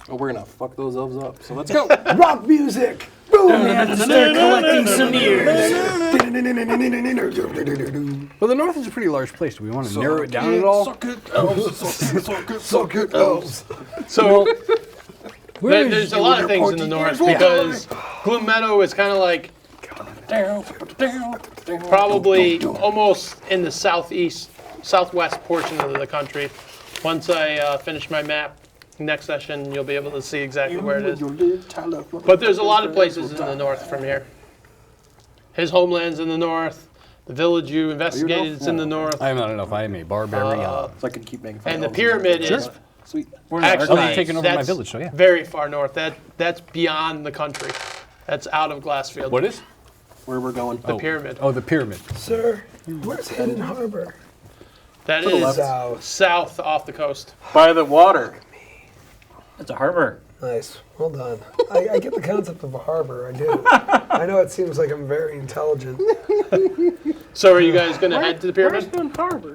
Oh, we're gonna fuck those elves up. So let's go. Rock music. Boom. Start collecting some ears. Well, the north is a pretty large place. Do we want to narrow it down at all? Suck it, elves. Suck it, So good elves. So Where is there's a lot of things in the north because Gloom Meadow is kind of like probably almost in the southwest portion of the country. Once I finish my map, next session you'll be able to see exactly where it is. But there's a lot of places in the north from here. His homeland's in the north. The village you investigated is in the north. I am not enough. I am a barbarian. So I can keep making fun And of the elves. pyramid is Sweet. actually I've taken over my that's village, so yeah. very far north. That's beyond the country. That's out of Glassfield. What is? Where we're going. The pyramid. Oh, the pyramid. Sir, where's Hidden Harbor? That To the is left. South. south off the coast. By the water. It's a harbor. Nice. Well done. I get the concept of a harbor. I do. I know it seems like I'm very intelligent. So are you guys going to head to the pyramid?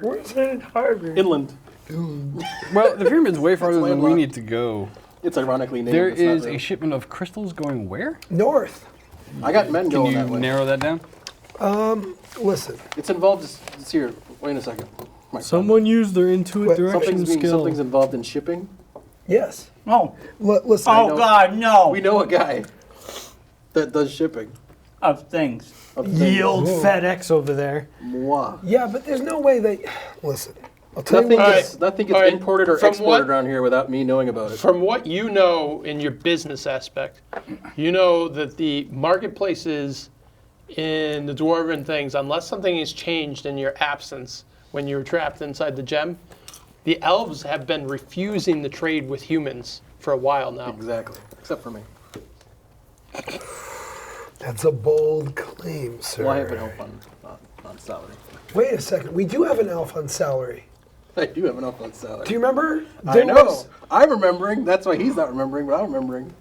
Where's Hidden Harbor? Inland. Well, the pyramid's way farther than we landlocked. need to go. It's ironically named. There it's not is real. a shipment of crystals going where? North. I got men Can going you that way. narrow that down? Listen. It's involved. It's here. Wait a second. My friend. Someone used their intuit What, direction skill. Something's involved in shipping. Yes. Oh. Listen. Oh, know. God, no. We know a guy that does shipping. Of things. Of things. Yield FedEx over there. Mwah. Yeah, but there's no way they. Listen. I'll tell Nothing you what. gets, nothing gets All right. imported or From exported what- around here without me knowing about it. From what you know in your business aspect, you know that the marketplaces in the dwarven things, unless something has changed in your absence when you were trapped inside the gem, the elves have been refusing to trade with humans for a while now. Exactly. Except for me. That's a bold claim, sir. Well, I have an elf on salary. Wait a second. We do have an elf on salary. I do have an elf on salary. Do you remember? I know. I'm remembering. That's why he's not remembering, but I'm remembering.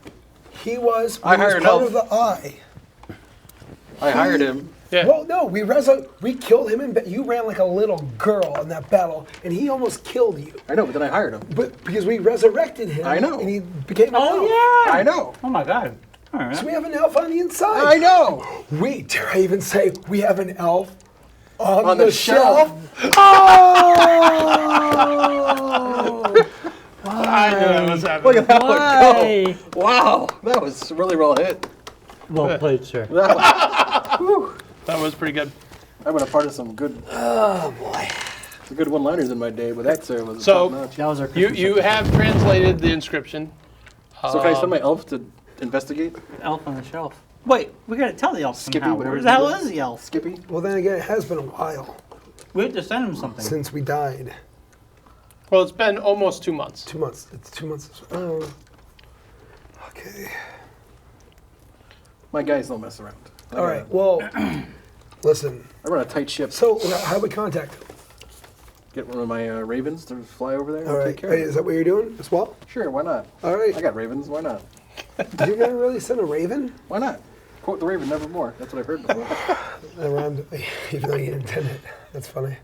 He was. I he was hired part Elf. of the Eye. I hired him. Yeah. Well, no, we killed him, and you ran like a little girl in that battle, and he almost killed you. I know, but then I hired him. But because we resurrected him, I know. and he became an elf. Oh yeah. I know. Oh my god. All right. So we have an elf on the inside. I know. Wait, dare I even say we have an elf on the the shelf? Oh! I knew that was happening. Look at that Why? one go. Wow, that was really well hit. Well played, sir. That was pretty good. I've been a part of some good. Oh boy. Some good one-liners in my day, but that sir was So- top notch. That was our You have translated the inscription. So can I send my elf to investigate? elf on the shelf. Wait, we gotta tell the elf Skippy, somehow. whatever Where his the hell name is. is the elf? Skippy? Well, then again, it has been a while We have to send him something. since we died. Well, it's been almost 2 months. 2 months. It's 2 months. Oh. Okay. My guys don't mess around. All right. Well, listen. I run a tight ship. So, how do we contact him? Get one of my ravens to fly over there and All take right. care Hey, of is it. that what you're doing as well? Sure, why not? All right. I got ravens, why not? You're gonna really send a raven Why not? Quote the raven, nevermore. That's what I've heard before. around, even though you didn't intend it? That's funny.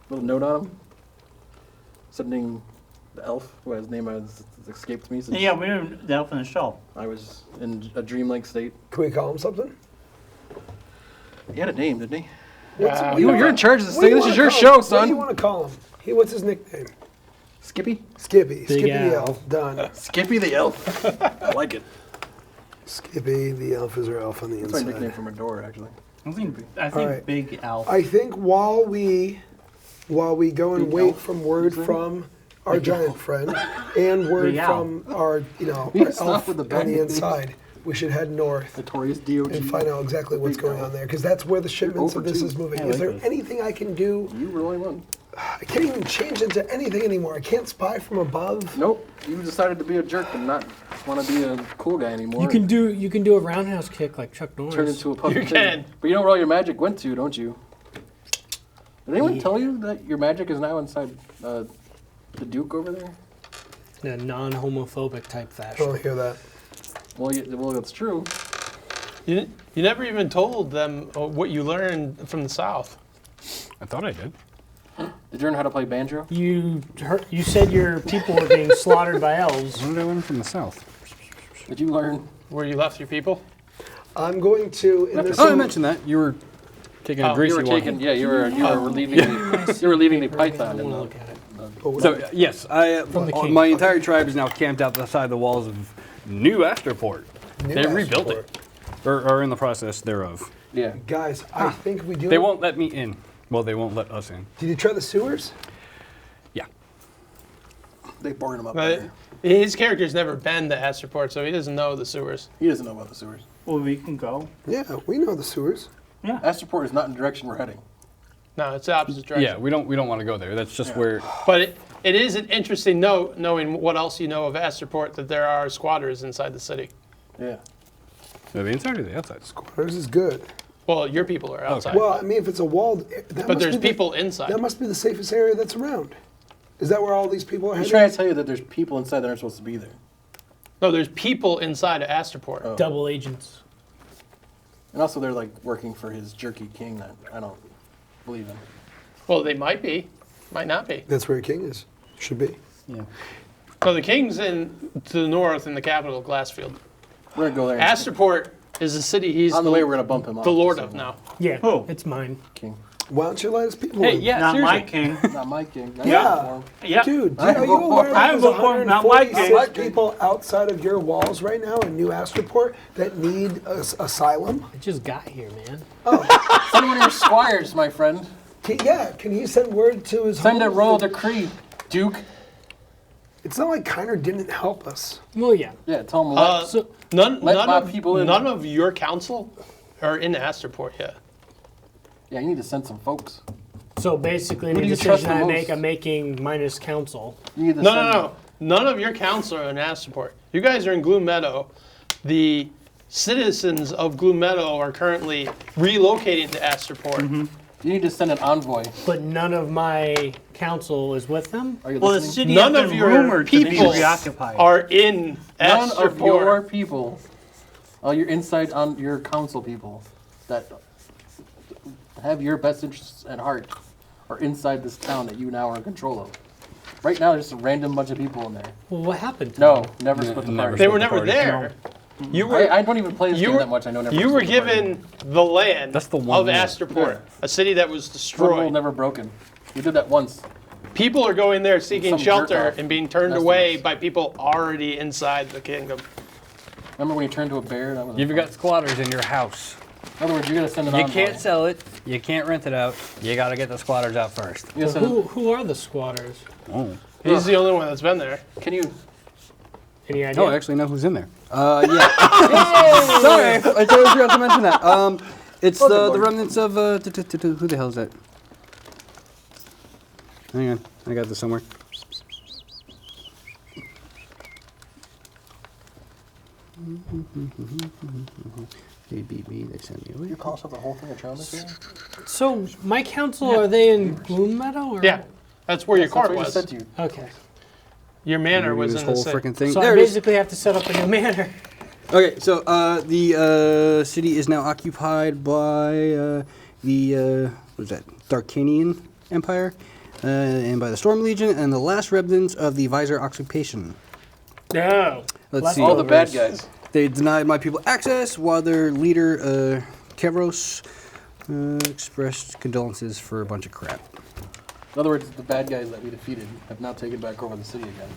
Little note on him. Sending the elf, who his name has escaped me since Yeah, we have the elf on the shelf. I was in a dreamlike state. Can we call him something? He had a name, didn't he? Yeah. You're in charge of this What do thing. you This is wanna your call show, him? What do you son. want to call him? What's his nickname? Skippy? Skippy. Skippy the Al. elf. Done. Skippy the elf. I like it. Skippy the elf is our elf on the That's my inside. nickname for my door, actually. I think right. big elf. I think while we go and Big wait elf, from word you say? from our giant friend and word Big owl. from our You our stop elf with the on bad the names. inside, we should head north Notorious DOG. and find out exactly what's Big going owl. on there, because that's where the shipments of this 0 is for 2. moving. I Is like there this. anything I can do? You really won. I can't even change into anything anymore. I can't spy from above. Nope. You decided to be a jerk and not want to be a cool guy anymore. You can do a roundhouse kick like Chuck Norris. turn into a puppet. You can. But you know where all your magic went to, don't you? Did anyone tell you that your magic is now inside the Duke over there? in a non-homophobic type I fashion. don't hear that. Well, that's true. You never even told them what you learned from the South. I thought I did. Did you learn how to play banjo? You said your people were being slaughtered by elves. What did I learn from the South? Did you learn? Where you left your people? I'm going to in this. Oh, I mentioned that. You were taking a Oh, greasy You were one. taking. Yeah, you were relieving. You were leaving the python I in want the. to look at it. So yes, From the king. my entire tribe is now camped outside the walls of New Astroport. New They rebuilt Astroport. it, or are in the process thereof. Yeah. Guys, I think we do. They won't let me in. Well, they won't let us in. Did you try the sewers? Yeah. They boarded him up But there. his character's never been to Astroport, so he doesn't know the sewers. He doesn't know about the sewers. Well, we can go. Yeah, we know the sewers. Yeah. Astroport is not in the direction we're heading. No, it's the opposite direction. Yeah, we don't want to go there. That's just Yeah. where. But it is an interesting note, knowing what else you know of Astroport, that there are squatters inside the city. Yeah. The inside or the outside? Ours is good. Well, your people are outside. Well, I mean, if it's a walled, that but must there's be the- people inside. That must be the safest area that's around. Is that where all these people are He's heading? trying to tell you that there's people inside that aren't supposed to be there. No, there's people inside of Astroport. Oh. Double agents. And also they're like working for his jerky king that I don't believe in. Well, they might be, might not be. That's where a king is. Should be. Yeah. So the king's to the north in the capital, Glassfield. We're gonna go there. Astroport is the city he's On the way, we're gonna bump him off. the lord just of so now. Yeah, Who? it's mine. King. Why don't you let us people Hey, in? yeah, Not seriously. my king. Not my king. Yeah. Yeah. Dude, I are you vote for- aware I that there's vote for him, not my king. 146 people outside of your walls right now in New Astroport that need asylum? I just got here, man. Send one of your squires, my friend. Can he send word to his Send a home? royal decree, Duke. It's not like Kiner didn't help us. Well, yeah. Yeah, tell him what. So none let my people in. none of your council are in Astroport yet. Yeah, you need to send some folks. So basically, Who any do you trust decision the I make, most? I'm making minus council. You need to No, send, no, no. None of your council are in Astroport. You guys are in Gloom Meadow. The citizens of Gloom Meadow are currently relocating to Astroport. You need to send an envoy. But none of my council is with them? Are you Well, the listening? city None has of been your rumored to be people reoccupied. are in None of your Astroport. people, your inside on your council people that have your best interests at heart are inside this town that you now are in control of. Right now, there's just a random bunch of people in there. Well, what happened to No, them? never split the never party. They split were the never party. there. You were I don't even play this you game were- that much. I know never. you were split the party. given the land That's the one of rule. Astroport, a city that was One rule destroyed. never broken. You did that once. People are going there seeking Some shelter jerk-off and being turned messed away with us. by people already inside the kingdom. Remember when you turned to a bear? That was You've got squatters in your house. In other words, you're gonna send an You envoy. can't sell it. You can't rent it out. You got to get the squatters out first. You're gonna send Who are the squatters? Oh. He's the only one that's been there. Can you? Any idea? Oh, I actually know who's in there. Yeah. Sorry, I totally forgot to mention that. It's the remnants of who the hell is that? Hang on, I got this somewhere. They beat me. They sent me away. You call yourself the whole thing a trauma game? So, my council, are they in Gloom Meadow? Or? Yeah, that's where your That's what court I was. just said to you. Okay. Your manor was this in the whole city. freaking thing. So there I it is. basically have to set up a new manor. Okay, so the city is now occupied by the what is that? Darkanian Empire, and by the Storm Legion, and the last remnants of the Visor occupation. No. Let's see. All the bad guys. They denied my people access, while their leader, Kevros, expressed condolences for a bunch of crap. In other words, the bad guys that we defeated have now taken back over the city again.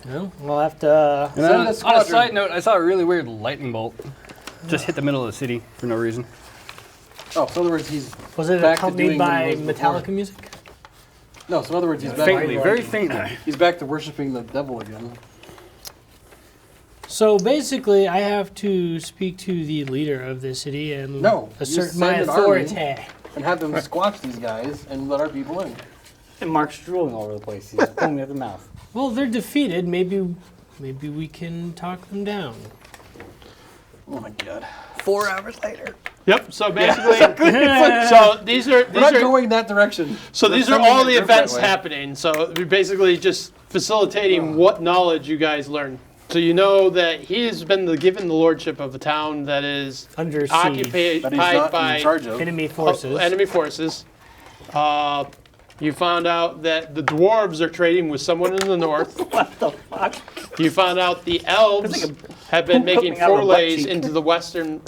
No, we'll have to. And Send on a a squadron. side note, I saw a really weird lightning bolt just hit the middle of the city for no reason. Oh, so in other words, he's Was it back to accompanied doing what by he was before. Metallica music? No. So in other words, he's back. Faintly, very faintly. He's back to worshiping the devil again. So basically, I have to speak to the leader of the city and No, you assert send my an army. authority. And have them squash these guys and let our people in. And Mark's drooling all over the place. He's pulling at the mouth. Well, they're defeated. Maybe we can talk them down. Oh my god. 4 hours later. Yep. So basically, so these are We're not going that direction. so We're these are sending all it the a different events way. happening. So we're basically just facilitating what knowledge you guys learn. So you know that he has been given the lordship of a town that is Under siege. occupied That he's not by in charge of. Enemy forces. enemy forces. You found out that the dwarves are trading with someone in the north. What the fuck? You found out the elves have been poop making coming out of a butt forays cheek. into the western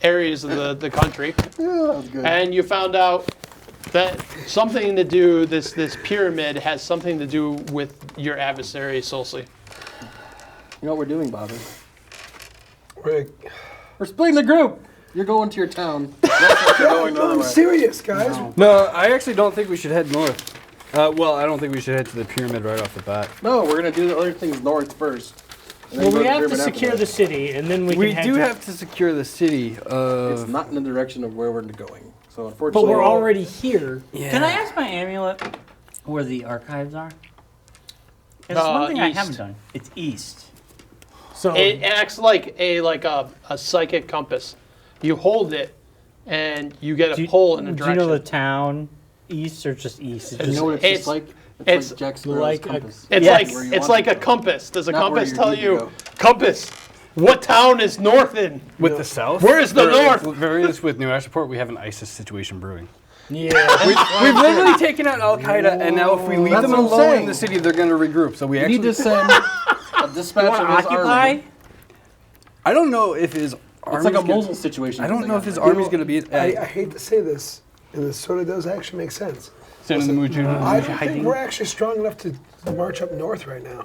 areas of the country. Yeah, that was good. And you found out that something to do, this pyramid has something to do with your adversary, Solsey. You know what we're doing, Bobby? We're We're splitting the group. You're going to your town. You're going the other I'm way. serious, guys. No, I actually don't think we should head north. Well, I don't think we should head to the pyramid right off the bat. No, we're gonna do the other things north first. and then Well, go we the have to pyramid after secure that. the city, and then we We can head do to- have to secure the city. It's not in the direction of where we're going. So But unfortunately, we're already here. Can I ask my amulet where the archives are? It's one thing I east. haven't done. It's east. So It acts like a psychic compass. You hold it, and you get a pull in a Do you direction. know the town east or just east? It's you know what it's, it's- just like? it's like Jack Sparrow's like a- compass. It's Yes. like Where you it's want like to a go. compass. Does a Not where compass you tell need to you go. compass? What town is north in? with the south. Where is the north? Very honest, with New Ashport, we have an ISIS situation brewing. yeah, We've literally taken out Al Qaeda, and now if we leave That's them what I'm alone in saying. the city, they're going to regroup. So we We actually need to send a dispatch Want of to his occupy? army. I don't know if his It's army's like a gonna- Mosul situation. I don't they know got if his there. army's going to be. I hate to say this, and this sort of does actually make sense. sending the Mujahideen. I don't think we're actually strong enough to march up north right now.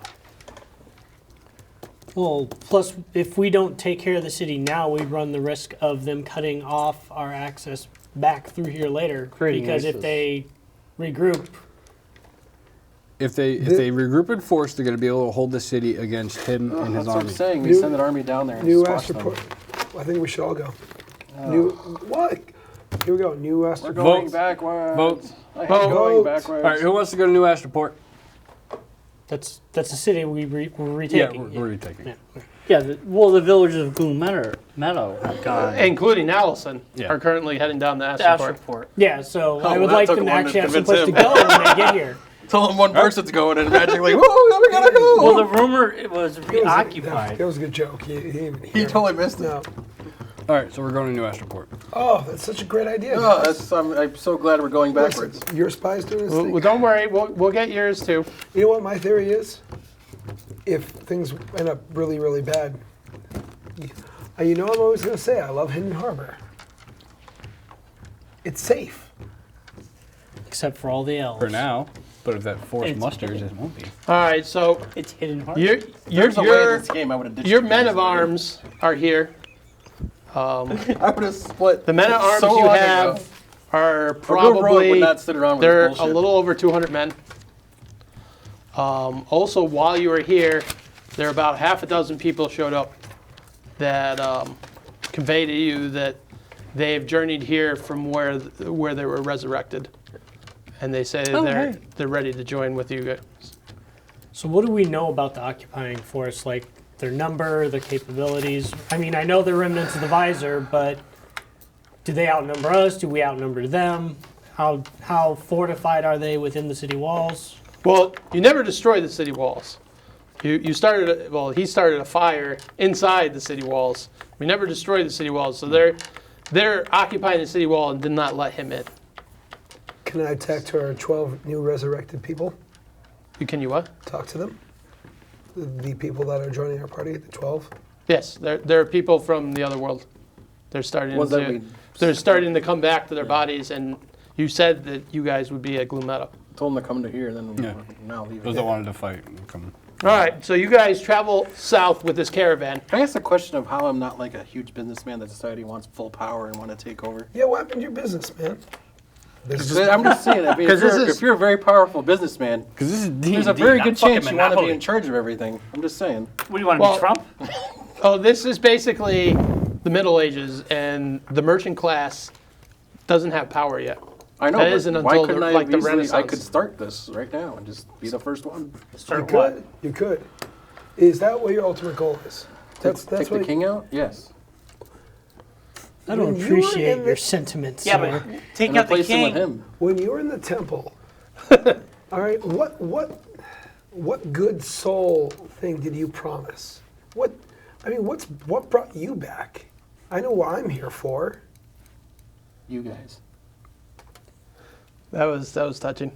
well, plus if we don't take care of the city now, we run the risk of them cutting off our access back through here later. Creating because if ISIS. they regroup, If they regroup in force, they're going to be able to hold the city against him and his That's what I'm army. saying. We New- send an army down there and New squash them. Astroport. I think we should all go. New what? Here we go. New We're Astroport. going Vote. backwards. Vote. I hate Vote. going backwards. All right, who wants to go to New Astroport? That's a city we're retaking. Yeah, we're retaking. Yeah, the villagers of Gloom Meadow have gone. Including Allison, Yeah. are currently heading down the to Astroport. Astroport. Yeah, so I would that like took them a to while to actually have some convince place to him. go when they get here. Tell them one person's going and magically, whoa, we gotta go. Well, the rumor it was That reoccupied. was a good joke. He didn't even hear He it. totally missed it. No. All right, so we're going to New Astroport. Oh, that's such a great idea. Oh, guys. I'm so glad we're going Listen, backwards. your spy's doing his thing. Well, don't worry, we'll get yours too. You know what my theory is? If things end up really, really bad, you know I'm always going to say I love Hidden Harbor. It's safe. Except for all the elves. For now, but if that force It's- musters, it won't be. All right, so It's hidden hard. There's a way in this game I would have ditched your you men guys of already. arms are here. I would have split. The men at arms so you long have ago. are A good rogue would probably not sit around with they're this a bullshit. little over 200 men. Also, while you were here, there are about half a dozen people showed up that convey to you that they've journeyed here from where they were resurrected, and they say they're ready to join with you guys. So what do we know about the occupying force? Like their number, their capabilities? I mean, I know they're remnants of the Visor, but do they outnumber us? Do we outnumber them? How fortified are they within the city walls? Well, you never destroyed the city walls. He started a fire inside the city walls. We never destroyed the city walls, so they're occupying the city wall and did not let him in. Can I attack to our 12 new resurrected people? Can you what? Talk to them? The people that are joining our party, the 12? Yes, there are people from the other world. They're starting Ones that to we- they're starting to come back to their bodies, and you said that you guys would be at Gloom Meadow. Told them to come to here, then Yeah. now leave Those it. that wanted to fight, come. All right, so you guys travel south with this caravan. Can I ask a question of how I'm not like a huge businessman that society wants full power and want to take over? Yeah, what happened to your business, man? I'm just saying, I mean, if you're a very powerful businessman, Because this is D&D, there's a very not good fucking chance you want to be Monopoly. in charge of everything. I'm just saying. What do you want to Well- be, Trump? Oh, this is basically the Middle Ages, and the merchant class doesn't have power yet. I know, That but isn't why until couldn't the- I like the easily, I Renaissance. could start this right now and just be the first one. You Start what? could. You could. Is that what your ultimate goal is? That's Take the what king out? Yes. I don't When you were appreciate in the- your sentiments. Yeah, sir. but take And out the replace him with king. him. when you were in the temple. All right, what good soul thing did you promise? What brought you back? I know what I'm here for. You guys. That was touching.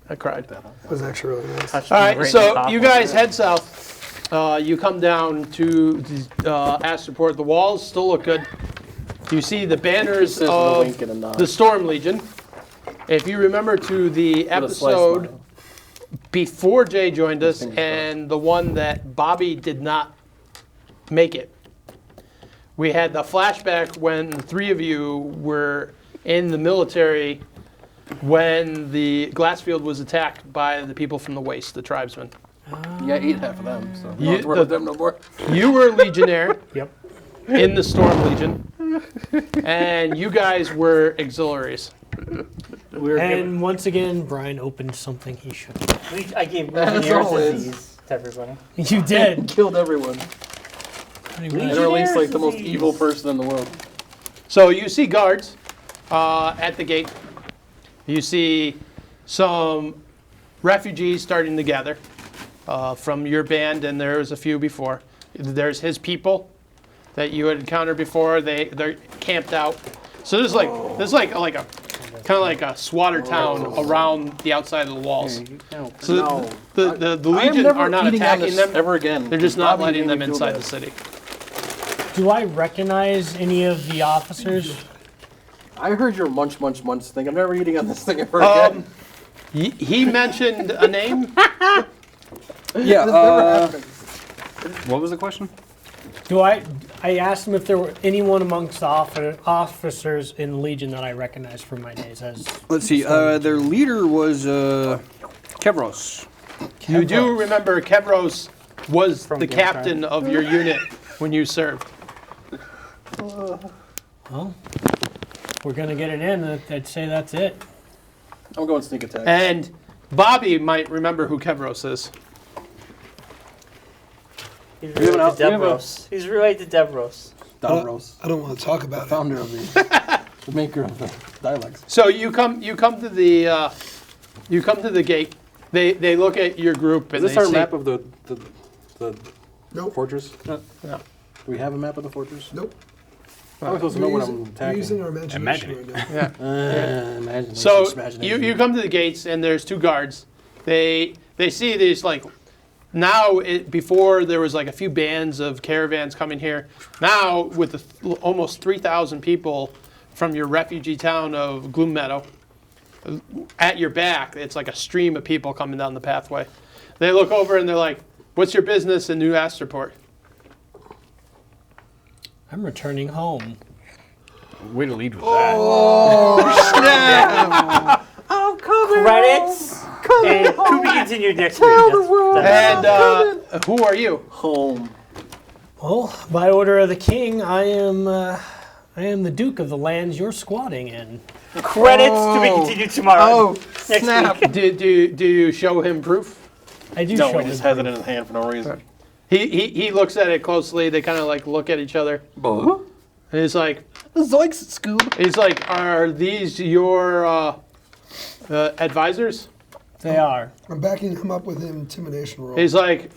I cried. It was actually really nice. Touched All me right, right in so the top you of guys it. head south. You come down to Astroport. The walls still look good. You see the banners Says with a wink and a of nod. the Storm Legion. If you remember to the With a sly episode smile. before Jay joined us Fingers and the one that Bobby did not make it, we had the flashback when the three of you were in the military when the Glassfield was attacked by the people from the Waste, the tribesmen. Yeah, I ate half of them, so You- you don't have to worry about them no more. You were a legionnaire Yep. in the Storm Legion, and you guys were auxiliaries. We were And once again, Brian opened something he shouldn't. I gave As Legionnaires always. disease to everybody. You did. Killed everyone. Pretty And much. released like the most disease. evil person in the world. So you see guards at the gate. You see some refugees starting to gather from your band, and there's a few before. There's his people that you had encountered before. They're camped out. So there's like a kind of like a swatter town around the outside of the walls. So the I am Legion never are not eating on attacking this them. ever again. They're just not Bobby letting made them me feel inside bad. the city. Do I recognize any of the officers? I heard your munch thing. I'm never eating on this thing ever Um, again. he mentioned a name. Yeah. This never happened. What was the question? I asked him if there were anyone amongst the officers in the Legion that I recognized from my days as. Let's see. Their leader was Kevros. You do remember Kevros was From the Game Time. captain of your unit when you served. Well, we're gonna get it in. I'd say that's it. I'm going sneak attack. And Bobby might remember who Kevros is. He's We have related to we have a- Devros. He's related to Devros. Davros, I don't want to talk the about it. founder of the maker of the dialects. So you come to the gate. They look at your group Is and this they our see, map of the Nope. fortress? No. Do we have a map of the fortress? Nope. How am I supposed to know what I'm We're using attacking? our imagination right now. Yeah. Imagine. So you come to the gates and there's two guards. They see these like now before there was like a few bands of caravans coming here. Now with almost 3,000 people from your refugee town of Gloom Meadow at your back, it's like a stream of people coming down the pathway. They look over and they're like, "What's your business in New Astroport?" I'm returning home. Way to lead with Credits. And to be continued next week. And who are you? Home. Well, by order of the king, I am the duke of the lands you're squatting in. Credits to be continued tomorrow. Next week. Do you show him proof? I do No, show he just him has it in his hand for no reason. He looks at it closely. They kind of like look at each other. And he's like, Zoinks, Scoob. he's like, "Are these your advisors?" They are. I'm backing him up with an intimidation roll. He's like,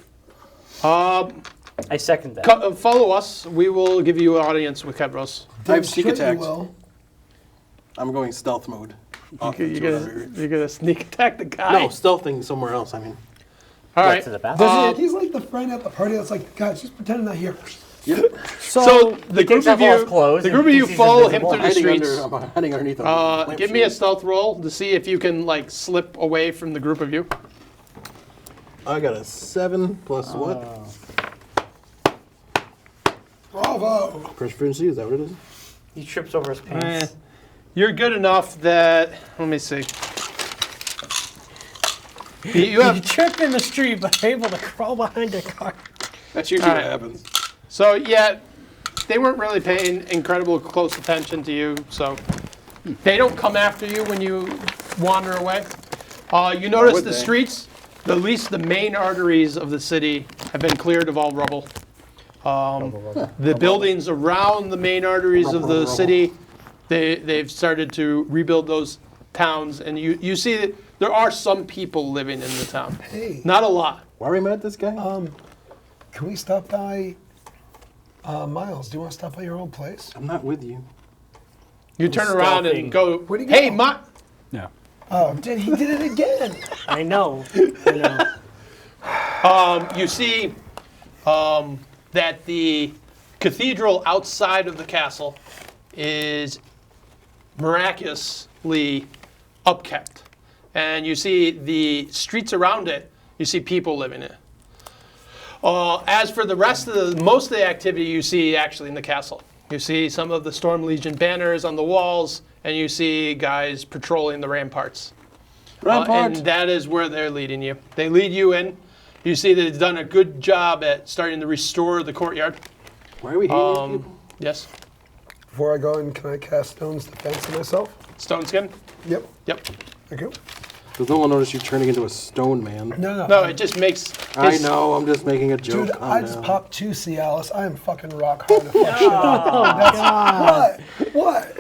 I second that. "Follow us. We will give you an audience with Kevros." I have sneak Demonstrate attack. you will. I'm going stealth mode. You're gonna sneak attack the guy. No, stealthing somewhere else. I mean. All What, right. to the bathroom? He's like the friend at the party that's like, guys, just pretend I'm not here. Yep. So the group takes of off all his you, clothes the and group of you thinks he's follow him invisible. through the streets. I'm hiding underneath a Give me a stealth roll to see if you can like slip away from the group of you. I got a 7 plus what? Bravo. Proficiency, is that what it is? He trips over his pants. You're good enough that let me see. You You have trip in the street, but able to crawl behind a car. That's usually Alright. what happens. so yeah, they weren't really paying incredible close attention to you, so they don't come after you when you wander away. You notice would the they? streets, at least the main arteries of the city, have been cleared of all rubble. The buildings around the main arteries of the city, they've started to rebuild those towns, and you see that there are some people living in the town. Hey, Not a lot. Why are we mad at this guy? can we stop by Miles? Do you want to stop by your old place? I'm not with you. You turn around stealthing. and go, Where'd he "Hey, go?" No. Oh, he did it again. I know. I know. You see that the cathedral outside of the castle is miraculously upkept. And you see the streets around it, you see people living in it. As for the rest of most of the activity you see actually in the castle. You see some of the Storm Legion banners on the walls, and you see guys patrolling the ramparts. And that is where they're leading you. They lead you in. You see that it's done a good job at starting to restore the courtyard. Why are we hating these people? Yes. Before I go in, can I cast Stone's Defense on myself? Stone skin? Yep. Yep. Thank you. Does no one notice you turning into a stone man? No. No, it just makes. I know, I'm just making a joke. Dude, Calm I just down. popped 2 Cialis. I am fucking rock hard to fuck shit up. What?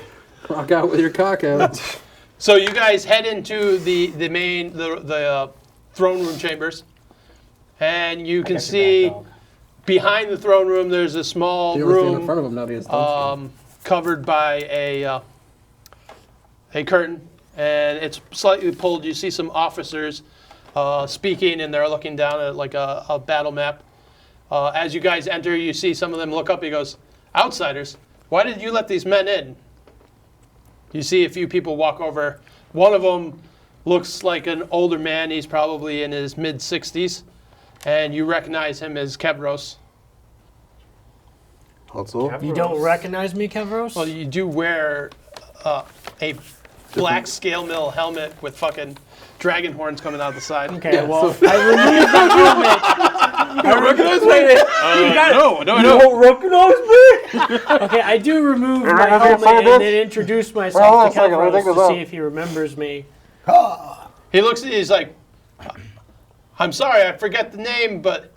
Rock out with your cock out. So you guys head into the main throne room chambers, and you can see behind the throne room there's a small You don't stand in room front of him now. He has stone covered by a curtain, and it's slightly pulled. You see some officers speaking, and they're looking down at like a battle map. As you guys enter, you see some of them look up. He goes, "Outsiders, why did you let these men in?" You see a few people walk over. One of them looks like an older man. He's probably in his mid-60s, and you recognize him as Kevros. Also, You don't recognize me, Kevros? Well, you do wear a black scale mill helmet with fucking dragon horns coming out the side. Okay, Yeah, well, so- I removed the helmet. you recognize me? No. don't recognize me? Okay, I do remove my helmet and then introduce myself to Kevros to see if he remembers me. He looks at you, he's like, "I'm sorry, I forget the name, but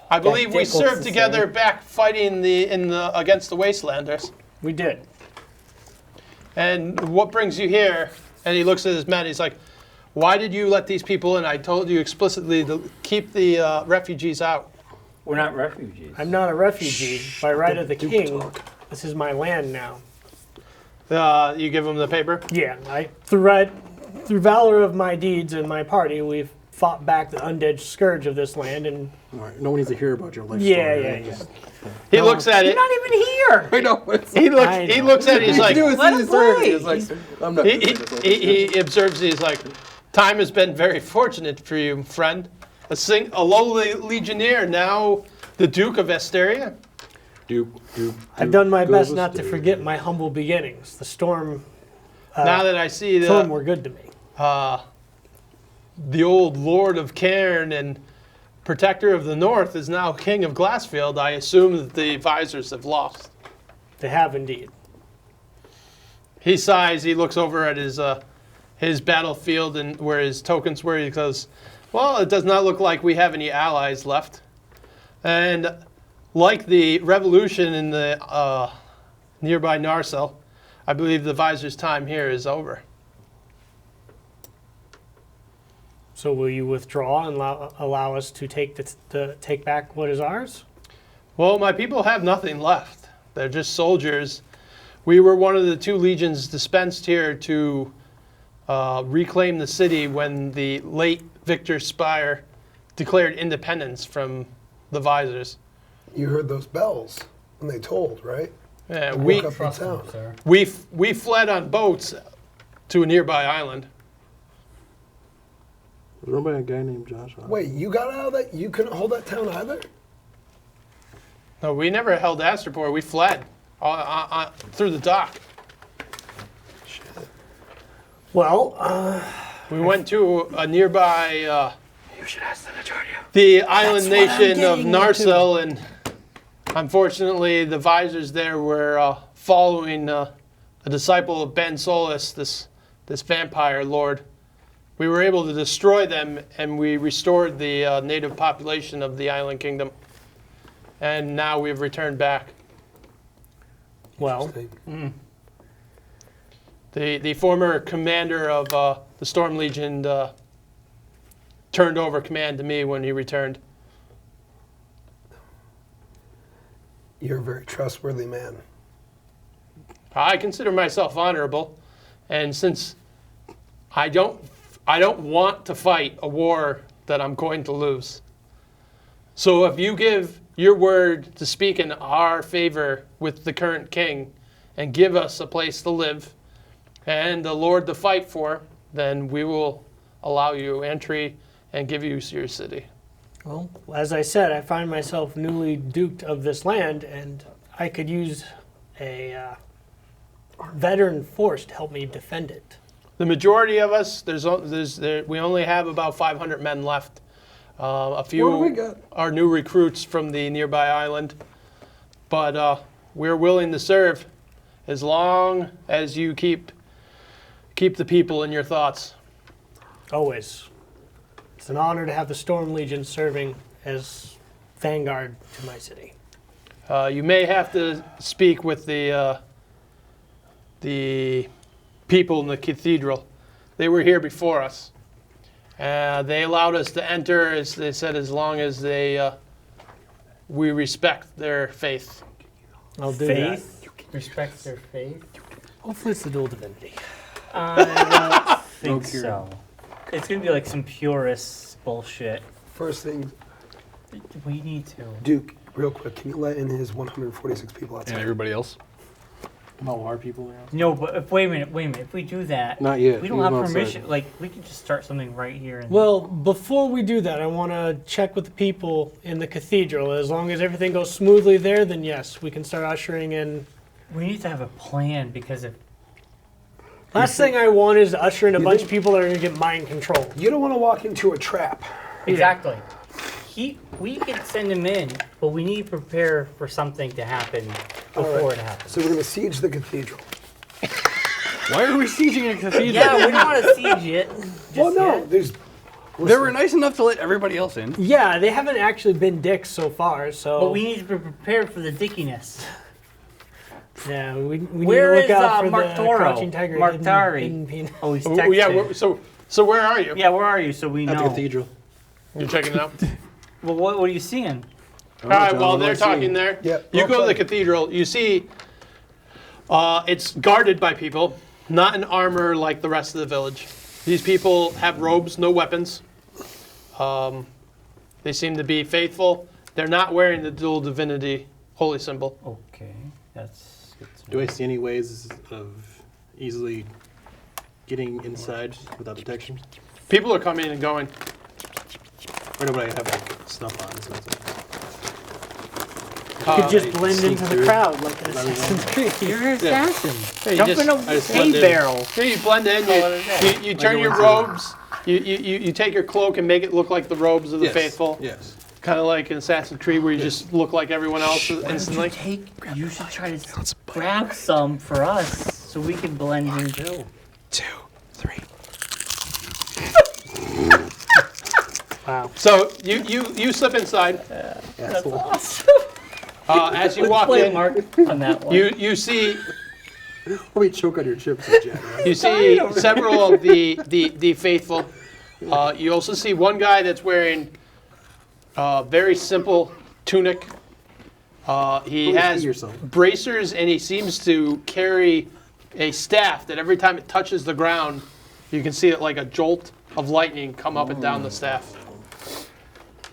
I believe we Dick looks served the together same. back fighting against the Wastelanders. We did. And what brings you here? And he looks at his men. He's like, why did you let these people in? I told you explicitly to keep the refugees out. We're not refugees. I'm not a refugee. By right of the king, this is my land now. You give him the paper? Yeah, through valor of my deeds and my party, we've fought back the undead scourge of this land, and All right, no one needs to hear about your life yeah, story. yeah, right? yeah. Just- He looks at it. You're not even here. I know. It's, He I know. looks at it. He's like, Let him play. It's like, I'm not. he observes. He's like, time has been very fortunate for you, friend. A lowly legionnaire, now the Duke of Asteria. I've done my best not to forget my humble beginnings. The storm Now that I see Storm were good to me. The old Lord of Cairn and Protector of the North is now King of Glassfield, I assume that the visors have lost. They have indeed. He sighs. He looks over at his battlefield and where his tokens were. He goes, well, it does not look like we have any allies left. And like the revolution in the nearby Narcel, I believe the visor's time here is over. So will you withdraw and allow us to take back what is ours? Well, my people have nothing left. They're just soldiers. We were one of the 2 legions dispensed here to reclaim the city when the late Victor Spire declared independence from the visors. You heard those bells when they tolled, right? Yeah, You we, woke up in town. we fled on boats to a nearby island. There's nobody a guy named Josh. Wait, you got out of that? You couldn't hold that town either? No, we never held Astroport. We fled through the dock. Well, We went to a nearby. You should ask the island nation of Narcel, and unfortunately, the visors there were following a disciple of Ben Solus, this vampire lord. We were able to destroy them, and we restored the native population of the island kingdom. And now we've returned back. well, The former commander of the Storm Legion turned over command to me when he returned. You're a very trustworthy man. I consider myself honorable, and since I don't want to fight a war that I'm going to lose. So if you give your word to speak in our favor with the current king and give us a place to live and a lord to fight for, then we will allow you entry and give you your city. well, as I said, I find myself newly duked of this land, and I could use a veteran force to help me defend it. The majority of us, we only have about 500 men left. A few What do we got? are new recruits from the nearby island, but we're willing to serve as long as you keep the people in your thoughts. Always. It's an honor to have the Storm Legion serving as vanguard to my city. You may have to speak with the people in the cathedral. They were here before us. They allowed us to enter, as they said, as long as we respect their faith. I'll do Faith? Respect their faith? that. Hopefully it's the dual divinity. I don't think cure. so. It's gonna be like some purist bullshit. First thing, We need to. Duke, real quick, can you let in his 146 people And outside? everybody else? No, our people now. No, but wait a minute. If we do that, Not yet. we don't Leave have them outside. permission. Like, we could just start something right here. And Well, before we do that, I want to check with the people in the cathedral. As long as everything goes smoothly there, then yes, we can start ushering in. we need to have a plan because if Last thing I want is to usher in a You bunch think- of people that are going to get mind controlled. You don't want to walk into a trap. exactly, we could send him in, but we need to prepare for something to happen before it happens. So we're going to siege the cathedral. Why are we sieging a cathedral? Yeah, we don't want to siege it. Well, just no, yet. there's They were nice enough to let everybody else in. Yeah, they haven't actually been dicks so far. So But we need to be prepared for the dickiness. yeah, we Where need to is look out for Mark the Toro? crouching tiger. Mark hidden- Tari. hidden penis. Oh, he's Oh, texting. yeah. So where are you? Yeah, where are you? So we At the know. cathedral. You're checking it out. Well, what are you seeing? All right. John, While what am I they're talking seeing? there, Yep, you well go to the played. cathedral. You see, it's guarded by people, not in armor like the rest of the village. These people have robes, no weapons. They seem to be faithful. They're not wearing the dual divinity holy symbol. Okay, that's good to Do know. I see any ways of easily getting inside without detection? People are coming and going. Or do I have like stuff on? So that's You could just I blend sneak into the through. crowd like an Assassin's Creed. You're an assassin. you Jump just- in a I just hay blend in. barrel. Yeah, you blend in. Call it a day. You turn go your into- robes. You take your cloak and make it look like the robes of the Yes, faithful. Yes. Kind of like in Assassin's Creed, where you just look like everyone else instantly. You should try to grab some for us so we can blend in too. 2, 3. Wow. So you slip inside. That's awesome. As you Let's walk play a in, mark on that one. you see Probably choke on your chips, Jack. Right? you see several of the faithful. You also see one guy that's wearing a very simple tunic. He Please has be yourself. bracers, and he seems to carry a staff that every time it touches the ground, you can see it like a jolt of lightning come up and down the staff.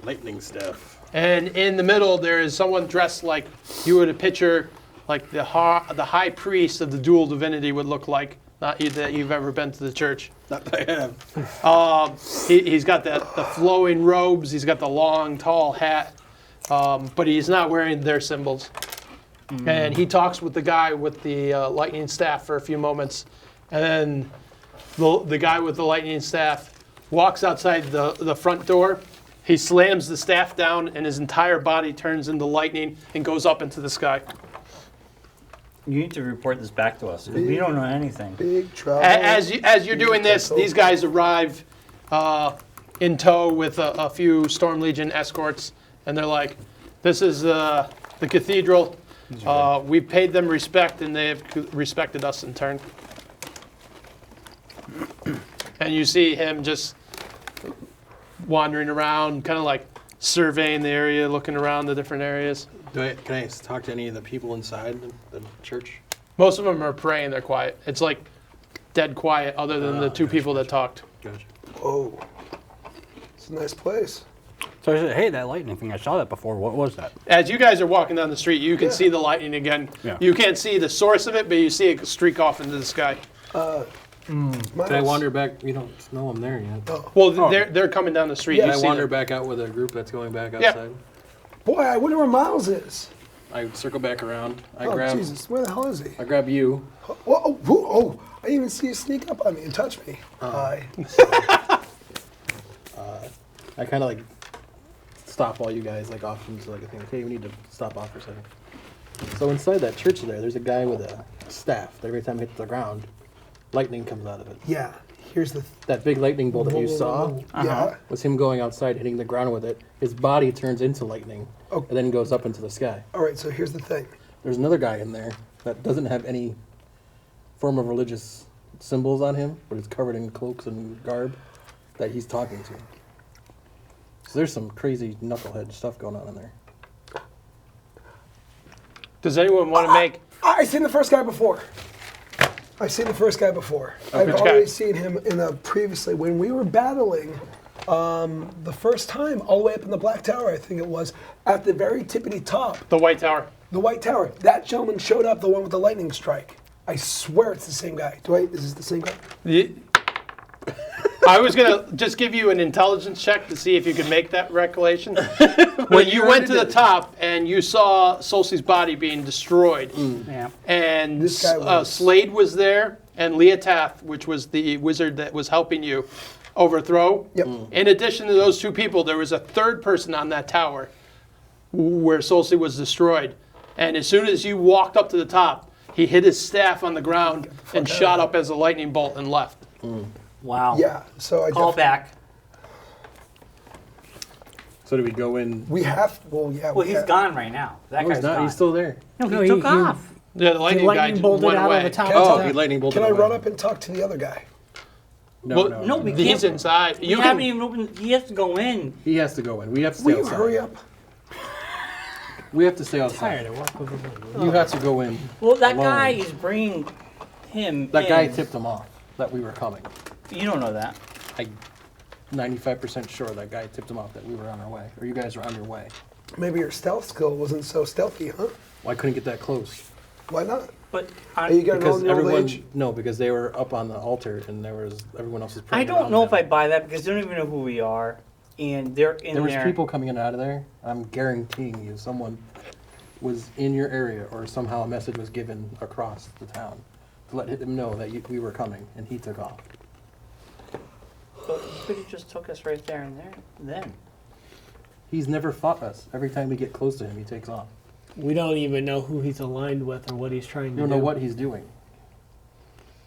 Lightning staff. And in the middle, there is someone dressed like you would picture, like the high priest of the dual divinity would look like. Not you, that you've ever been to the church. Not that I have. He's got the flowing robes. He's got the long, tall hat, but he's not wearing their symbols. And he talks with the guy with the lightning staff for a few moments, and then the guy with the lightning staff walks outside the front door. He slams the staff down, and his entire body turns into lightning and goes up into the sky. You need to report this back to us. 'Cause we don't know anything. Big trouble. As you're doing this, these guys arrive in tow with a few Storm Legion escorts, and they're like, "This is the cathedral. We've paid them respect, and they have respected us in turn." And you see him just wandering around, kind of like surveying the area, looking around the different areas. Can I talk to any of the people inside the church? Most of them are praying. They're quiet. It's like dead quiet, other than the two people that talked. Gotcha. Whoa. It's a nice place. So I said, hey, that lightning thing, I saw that before. What was that? As you guys are walking down the street, you can see the lightning again. Yeah. You can't see the source of it, but you see it streak off into the sky. Can I wander back? You don't know I'm there yet. Well, they're coming down the street. Yeah, you Can I see wander them. back out with a group that's going back Yeah. outside? Boy, I wonder where Miles is. I circle back around. I Oh, grab. Jesus. Where the hell is he? I grab you. Oh, I didn't even see you sneak up on me and touch me. Hi. I kind of like stop all you guys like off into like a thing. Okay, we need to stop off for a second. So inside that church there's a guy with a staff that every time it hits the ground, lightning comes out of it. Yeah, here's the... That big lightning bolt that you saw Yeah. was him going outside, hitting the ground with it. His body turns into lightning Oh. and then goes up into the sky. All right, so here's the thing. There's another guy in there that doesn't have any form of religious symbols on him, but is covered in cloaks and garb that he's talking to. So there's some crazy knucklehead stuff going on in there. Does anyone want to make? I've seen the first guy before. I've seen the first guy before. I've which guy? always seen him in a previously when we were battling the first time all the way up in the Black Tower. I think it was at the very tippity top, The White Tower. the White Tower. That gentleman showed up, the one with the lightning strike. I swear it's the same guy. Is this the same guy? I was gonna just give you an intelligence check to see if you could make that recollection. When you went to the top and you saw Solsti's body being destroyed, Yeah. and This guy was- Slade was there, and Leotath, which was the wizard that was helping you overthrow. Yep. In addition to those two people, there was a third person on that tower where Solsti was destroyed. And as soon as you walked up to the top, he hit his staff on the ground and shot up as a lightning bolt and left. Wow. Yeah. So I Call def- back. So do we go in? We have. Well, yeah. Well, we he's have- gone right now. That No, guy's he's not. gone. He's still there. No, No, he took he- off. Yeah, the lightning guy lightning bolted went out away. of the top. Oh, to he top. lightning bolted Can I away. run up and talk to the other guy? No, Well, no, No, no. we He's can't. inside. We You haven't can, even opened. He has to go in. He has to go in. We have to stay Will you outside. hurry up? We have to stay Tired. outside. I walk over. the- You have to go in. Well, that Alone. guy is bringing him. That guy in. tipped him off that we were coming. You don't know that. I 95% sure that guy tipped him off that we were on our way, or you guys were on your way. Maybe your stealth skill wasn't so stealthy, huh? Well, I couldn't get that close. Why not? But Are you getting Because on your old everyone, age? no, because they were up on the altar and there was everyone else was I praying don't around know if them. I buy that because they don't even know who we are, and they're in There was there. people coming in and out of there. I'm guaranteeing you, someone was in your area, or somehow a message was given across the town to let him know that we were coming, and he took off. But he could have just took us right there and there. Then. He's never fought us. Every time we get close to him, he takes off. We don't even know who he's aligned with or what he's trying We to don't do. know what he's doing.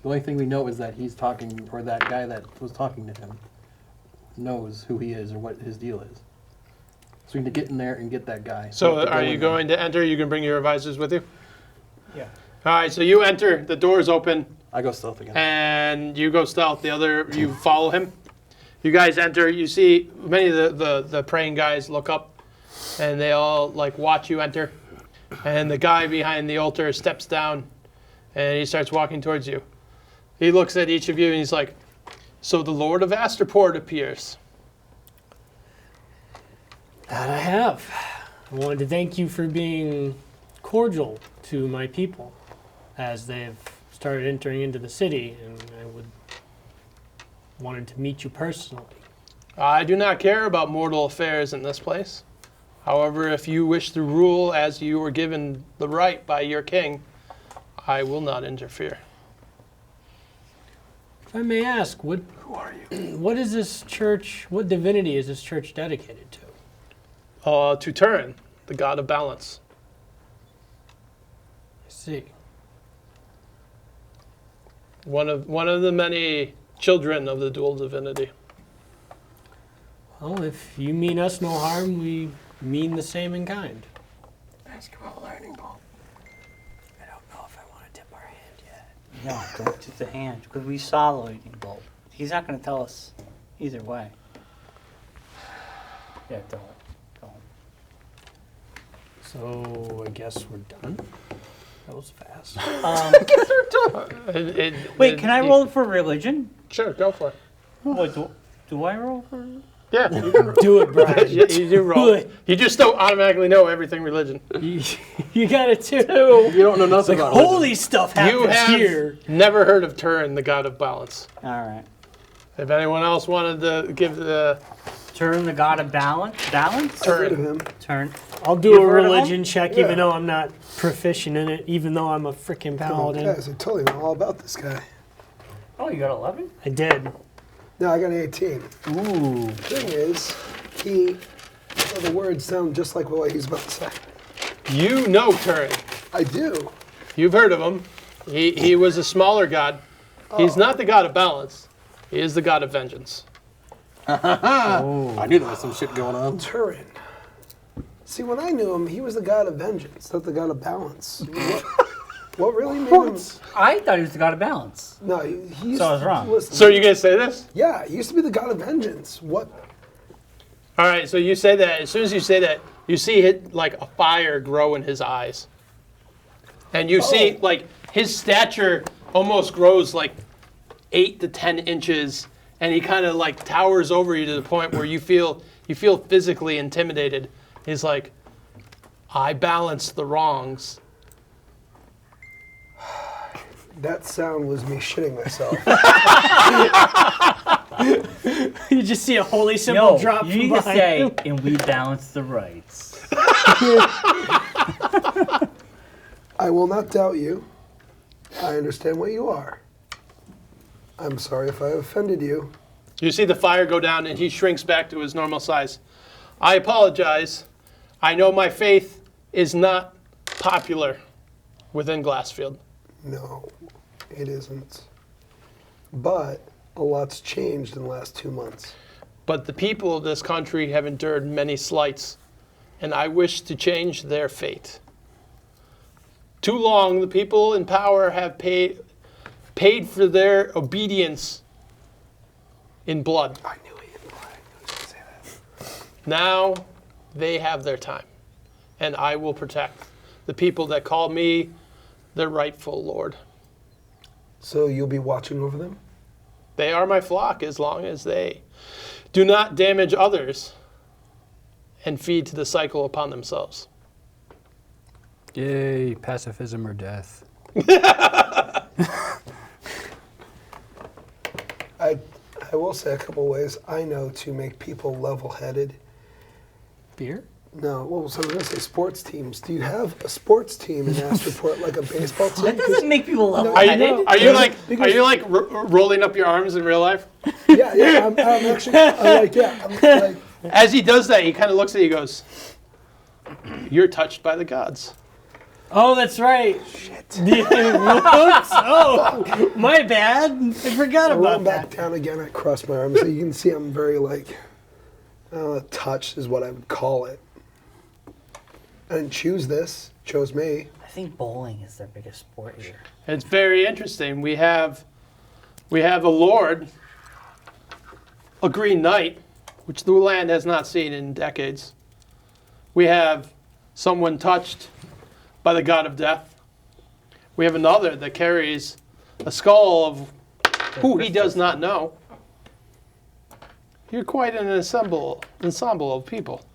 The only thing we know is that he's talking, or that guy that was talking to him knows who he is or what his deal is. So we need to get in there and get that guy. so We have to are go you in there. going to enter? You can bring your advisors with you? Yeah. All right, so you enter, the door's open, I go stealth again. and you go stealth. The other, you follow him. You guys enter. You see many of the praying guys look up, and they all like watch you enter. And the guy behind the altar steps down, and he starts walking towards you. He looks at each of you, and he's like, "So the Lord of Asterport appears." That I have. I wanted to thank you for being cordial to my people as they've started entering into the city, and wanted to meet you personally. I do not care about mortal affairs in this place. However, if you wish to rule as you were given the right by your king, I will not interfere. If I may ask, who are you? What is this church? What divinity is this church dedicated to? To Turin, the god of balance. I see. One of the many children of the dual divinity. Well, if you mean us no harm, we mean the same in kind. Basketball lightning ball. I don't know if I want to tip our hand yet. No, don't tip the hand because we saw the lightning bolt. He's not going to tell us either way. Yeah, don't. So I guess we're done. That was fast. Wait, can I roll for religion? Sure, go for it. What, do I roll for? Yeah, you can roll. Do it, Brian. you do roll. Do it. You just don't automatically know everything religion. You got it too. You don't know nothing about religion. Holy stuff You happens have here. never heard of Turin, the god of balance. All right. If anyone else wanted to give the Turn the god of balance. Balance? I've heard of Turin, him. Turn. I'll do You've a heard of religion check, Yeah. even though I'm not proficient in it, even though I'm a freaking Come on, paladin. guys, I totally know all about this guy. Oh, you got 11? I did. No, I got an 18. Ooh. Thing is, the words sound just like what he's about to say. you know Turin. I do. You've heard of him. He was a smaller god. He's not the god of balance. He is the god of vengeance. I knew there was some shit going on. Turin. See, when I knew him, he was the god of vengeance, not the god of balance. What really made him? I thought he was the god of balance. No, he used So I was wrong. Listen, So you guys say this? yeah, he used to be the god of vengeance. What? All right, so you say that. As soon as you say that, you see it like a fire grow in his eyes. And you see like his stature almost grows like 8 to 10 inches, and he kind of like towers over you to the point where you feel physically intimidated. He's like, I balance the wrongs. That sound was me shitting myself. You just see a holy symbol No, drop you from need to behind say, you. and we balance the rights. I will not doubt you. I understand what you are. I'm sorry if I offended you. You see the fire go down, and he shrinks back to his normal size. I apologize. I know my faith is not popular within Glassfield. No, it isn't. But a lot's changed in the last 2 months. but the people of this country have endured many slights, and I wish to change their fate. Too long, the people in power have paid for their obedience in blood. I knew he was going to say that. Now they have their time, and I will protect the people that call me their rightful Lord. So you'll be watching over them? They are my flock as long as they do not damage others and feed to the cycle upon themselves. Yay, pacifism or death. I will say a couple ways I know to make people level-headed. Beer? No, well, so I was going to say sports teams. Do you have a sports team in Astroport like a baseball team? That doesn't make people level Are headed. you like rolling up your arms in real life? Yeah, I'm actually, I'm like, As he does that, he kind of looks at you and goes, "You're touched by the gods." Oh, that's right. Shit. Whoops. Oh, my bad. I forgot I roll about back that. down again, I cross my arms. So you can see I'm very touched is what I would call it. I didn't choose this, chose me. I think bowling is their biggest sport here. It's very interesting. We have a lord, a green knight, which the land has not seen in decades. We have someone touched by the god of death. We have another that carries a skull of who he does not know. You're quite an ensemble of people.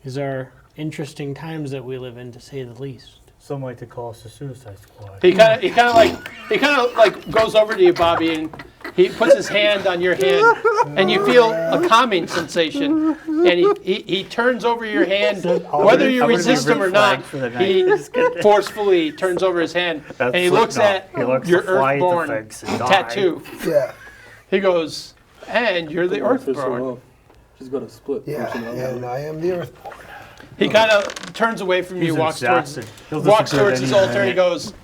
These are interesting times that we live in, to say the least. Some like to call us the Suicide Squad. He kind of like goes over to you, Bobby, and he puts his hand on your hand, and you feel a calming sensation. And he turns over your hand, whether you resist him or not. He forcefully turns over his hand, and he looks at your Earthborn tattoo. Yeah, He goes, "And you're the Earthborn." She's got a split. and I am the Earthborn. He kind of turns away from you, walks towards his altar, and he goes,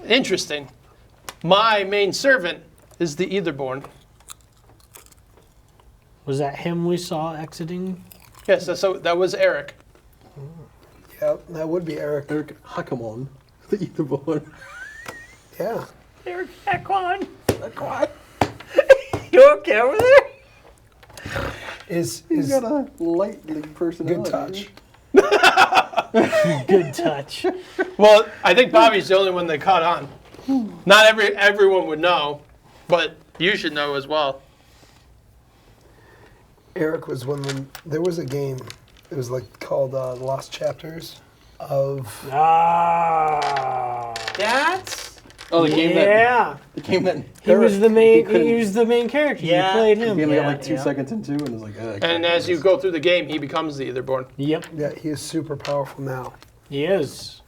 "Interesting. My main servant is the Etherborn." Was that him we saw exiting? Yes, that was Eric. Yeah, that would be Eric. Eric Hackamon, the Etherborn. Yeah. Eric Ekwan. You okay over there? Is He's got a lightly personality. good touch. Good touch. Well, I think Bobby's the only one that caught on. Not everyone would know, but you should know as well. Eric was when there was a game. It was like called Lost Chapters of. That's Oh, the game yeah. that He was the main. couldn't- He was the main character. Yeah. You played he him. only got Yeah, like 2 yeah. seconds into, and was like, I can't And do as you this. go through the game, he becomes the Etherborn. Yep, Yeah, he is super powerful now. he is.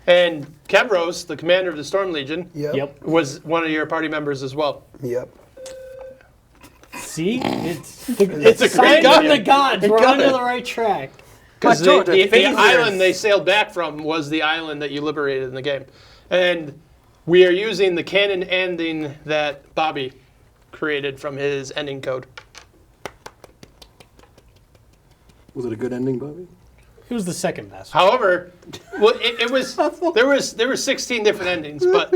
And Kevros, the commander of the Storm Legion, Yep. was one of your party members as well. Yep. See, it's It's a great sign from the game. gods. We're on the right track. Because I told you, the phasers. island they sailed back from was the island that you liberated in the game. And we are using the canon ending that Bobby created from his ending code. Was it a good ending, Bobby? He was the second best. However, well, it was there were 16 different endings, but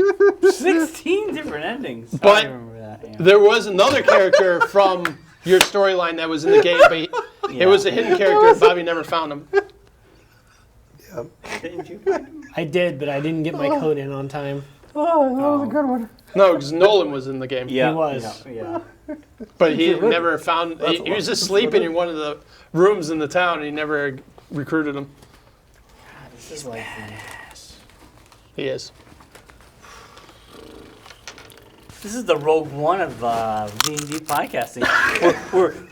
16 different endings. But- I remember that. Yeah. there was another character from your storyline that was in the game, but it was a hidden character, and Bobby never found him. Yep. Didn't you find him? I did, but I didn't get my code in on time. Oh, that was a good one. No, because Nolan was in the game. Yeah, He was. Yeah. But he never found. He was just sleeping in one of the rooms in the town, and he never recruited him. This is like He is. this is the Rogue One of D&D podcasting.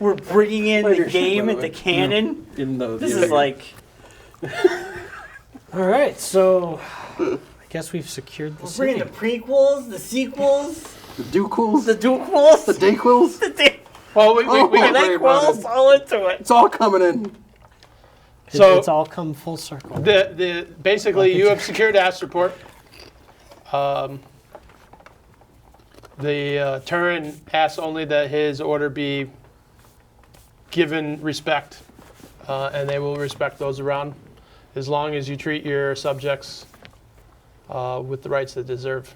we're bringing in the Leadership, game by the into way. canon. In the This is like All right, so I guess we've secured the we're bringing city. the prequels, the sequels, the Duquels, the duquels, the Dayquels. the Well, we Oh, can. worry about it. all into it. It's all coming in. So- It's all come full circle. Basically, you have secured Astroport. The Turin asks only that his order be given respect, and they will respect those around, as long as you treat your subjects with the rights they deserve.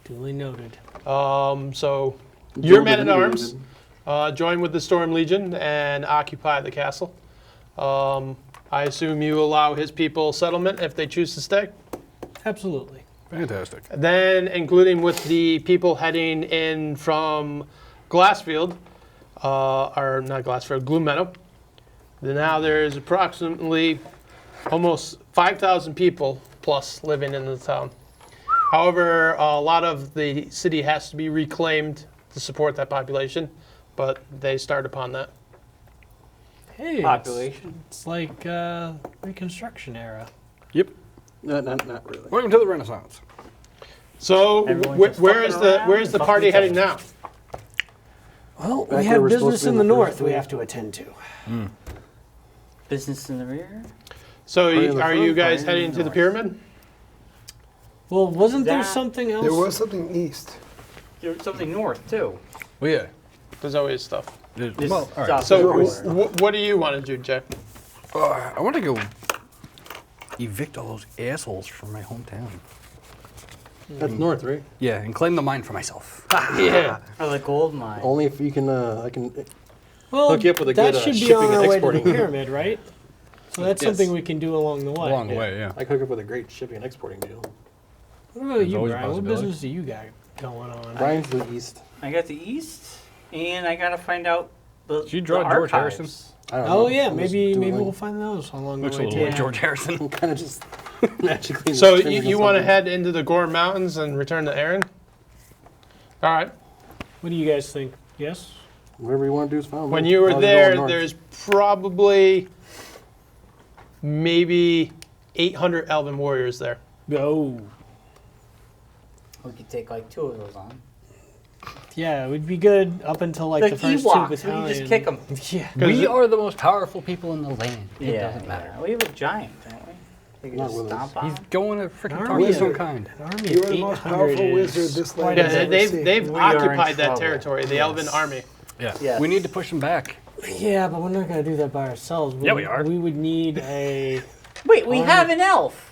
Duly noted. So your men at arms join with the Storm Legion and occupy the castle. I assume you allow his people settlement if they choose to stay. Absolutely. Fantastic. Then, including with the people heading in from Glassfield, or not Glassfield, Gloom Meadow. Now there's approximately almost 5,000 people plus living in the town. However, a lot of the city has to be reclaimed to support that population, but they start upon that. Hey, Population. It's like Reconstruction era. Yep. Not really. Welcome to the Renaissance. So, Everyone's just where's fucking around, the fucking party each other. heading now? Well, Back where we're supposed to be in the first we place. have to attend to. Business in the rear. So, Party in the are you front, guys party in heading the to the north. pyramid? Well, wasn't there That- something else? There was something east. There's something north too. Well, yeah. There's always stuff. There's- This well, all right. stuff So, is- what do you want to do, Jay? I want to go evict all those assholes from my hometown. That's north, right? Yeah, and claim the mine for myself. Yeah. Or the gold mine. Only if you can. I can. well, hook you up with a that good, should be shipping on and our way to the exporting. pyramid, right? So that's Yes. something we can do along the way. Along the way, yeah. I could hook up with a great shipping and exporting deal. What about There's you, always a Brian? What possibility. business do you got going on? Brian's to the east. I got the east, and I gotta find out the. Did you draw the George archives. Harrison? I don't Oh know. yeah, I'm just maybe doing- we'll find those along Looks the a way little too. like Yeah. George Harrison. I'm kind of just magically. So, turning you into want to something. head into the Gorham Mountains and return to Erin? All right. What do you guys think? Yes. Whatever you want to do is fine. When you were As long as there, going north. there's probably maybe 800 elven warriors there. Go. We could take like 2 of those on. Yeah, it would be good up until like Like the first Ewoks, two we battalions. can just kick them. Yeah. We it- are the most powerful people in the land. It Yeah, doesn't matter. yeah. We have a giant, don't we? We can Not just with us. stomp on He's him. going to freaking An target army some of- kind. An army You of are the most 800 powerful is wizard this quite land a has Yeah, ever bit. seen. they've We are in occupied that trouble. territory, the elven Yes. army. Yeah. Yes. We need to push them back. Yeah, but we're not going to do that by ourselves. Yeah, we are. We would need a. Wait, we have an elf.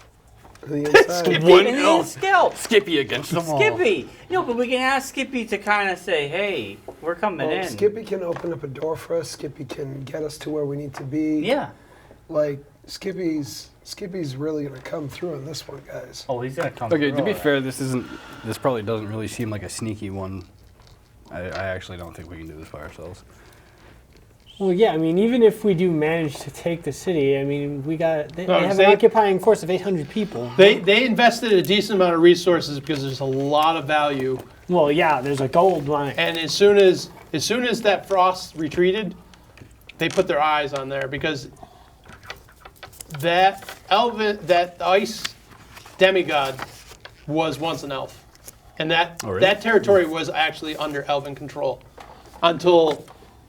The inside. One And elf. Scout. Skippy against them all. Skippy. No, but we can ask Skippy to kind of say, hey, we're coming Well, in. Skippy can open up a door for us. Skippy can get us to where we need to be. Yeah. Like Skippy's really gonna come through on this one, guys. Oh, he's going to come Okay, to through, be all fair, this probably doesn't really seem like a sneaky one. I actually don't think we can do this by ourselves. Well, yeah, I mean, even if we do manage to take the city, I mean, they No, have they- an occupying force of 800 people. They invested a decent amount of resources because there's a lot of value. Well, yeah, there's a gold mine. And as soon as that frost retreated, they put their eyes on there because that ice demigod was once an elf, and that Oh, really? that territory was actually under elven control until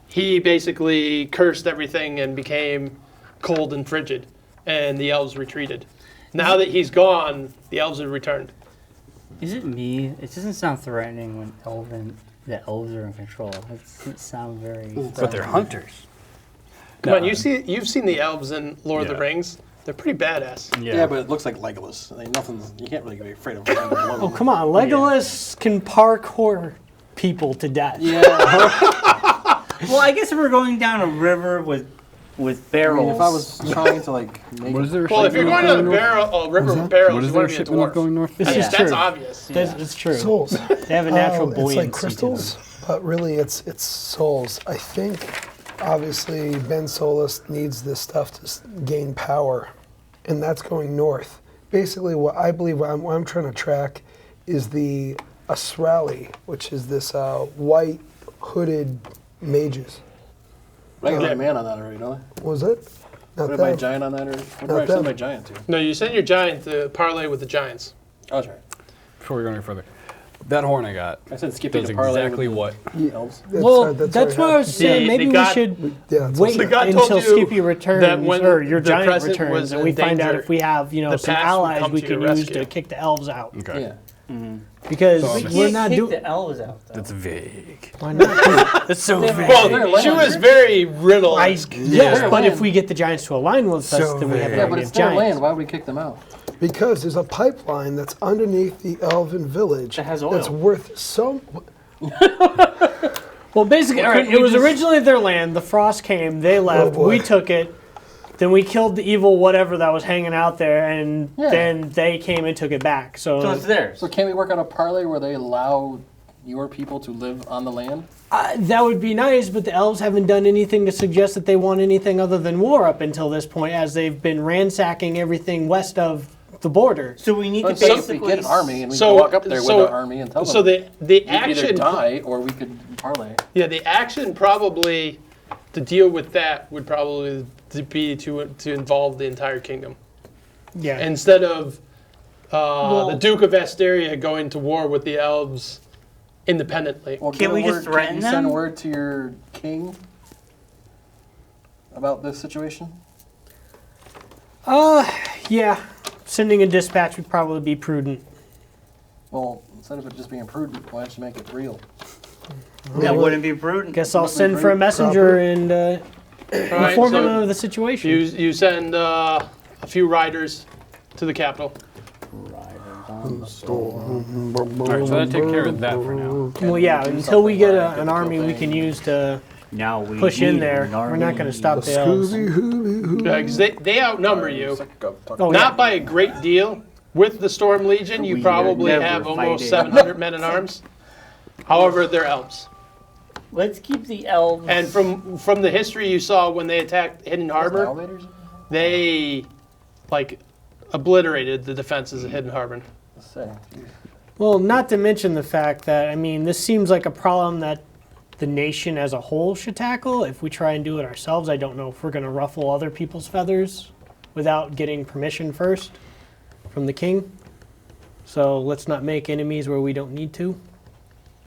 he basically cursed everything and became cold and frigid, and the elves retreated. Now that he's gone, the elves have returned. Is it me? It doesn't sound threatening when the elves are in control. It doesn't sound very. But they're hunters. Come on, No. you've seen the elves in Lord of the Yeah. Rings. They're pretty badass. Yeah, but it looks like Legolas. Like nothing's. You can't really be afraid of random women. Oh, come on. Legolas can parkour people to death. Yeah. Well, I guess if we're going down a river with I barrels. mean, if I was trying to like make. What is there? Well, if you're going to the river with barrels, What is you there want to be a shipment of dwarf. going north? This That's, is that's true. obvious. It's true. Souls. They have a natural It's buoyancy. like to crystals, but really it's souls. I think obviously Ben Solus needs this stuff to gain power, and that's going north. Basically, what I believe what I'm trying to track is the Asrali, which is this white hooded mages. I got my man on that already, don't I? What was it? Not What did my them. giant on that already? What did Not I send them. my giant to? No, you send your giant to parlay with the giants. Oh, that's right. Before we go any further, that horn I got I said Skippy does to parlay exactly with what. the elves. Well, that's already why I was happened. saying The- maybe the we god- should Yeah, it's wait The god told until you Skippy returns, that when or your the giant present returns, was and in we find out danger, if we have, the some past would allies come we to your can use rescue. to kick the elves out. Okay. Yeah. Because So We I'm- we're can't not kick doing. the elves out, though. That's vague. Why not? That's so vague. Well, she was very riddle. Yes, Their but if land. we get the giants to align with us, So then we have vague. an Yeah, but army it's of their giants. land. Why would we kick them out? Because there's a pipeline that's underneath the elven village That has that's oil. worth so. Well, basically, all right, couldn't it we was just- originally their land. The frost came, they left, boy. we took it. Then we killed the evil whatever that was hanging out there, and Yeah. then they came and took it back. So it's theirs. So can we work out a parlay where they allow your people to live on the land? That would be nice, but the elves haven't done anything to suggest that they want anything other than war up until this point, as they've been ransacking everything west of the border. So we need to So if we basically get an army and we So- can walk up there so- with our army and tell them So the we could either action, die or we could parlay. yeah, the action probably to deal with that would probably be to involve the entire kingdom Yeah. instead of the Duke of Asteria going to war with the elves independently. Well, Can't get a we just word- threaten Can you send them? word to your king about this situation? Yeah. Sending a dispatch would probably be prudent. Well, instead of it just being prudent, why don't you make it real? That wouldn't be prudent. Guess I'll Wouldn't send be for a messenger proper. and All right, inform him so of the situation. you send a few riders to the capital. All right, so that take care of that for now. Well, yeah, until we get an army we can use to Now we push in need there, an we're not army. going to stop the elves. Yeah, 'cause they outnumber you, Oh, not by a great deal. With the Storm Legion, you We are probably never have almost fighting. 700 men in arms. However, they're elves. Let's keep the elves. And from the history you saw when they attacked Hidden Harbor, Elevators? they like obliterated the defenses of Hidden Harbor. Let's say. Well, not to mention the fact that, I mean, this seems like a problem that the nation as a whole should tackle. If we try and do it ourselves, I don't know if we're going to ruffle other people's feathers without getting permission first from the king. So let's not make enemies where we don't need to.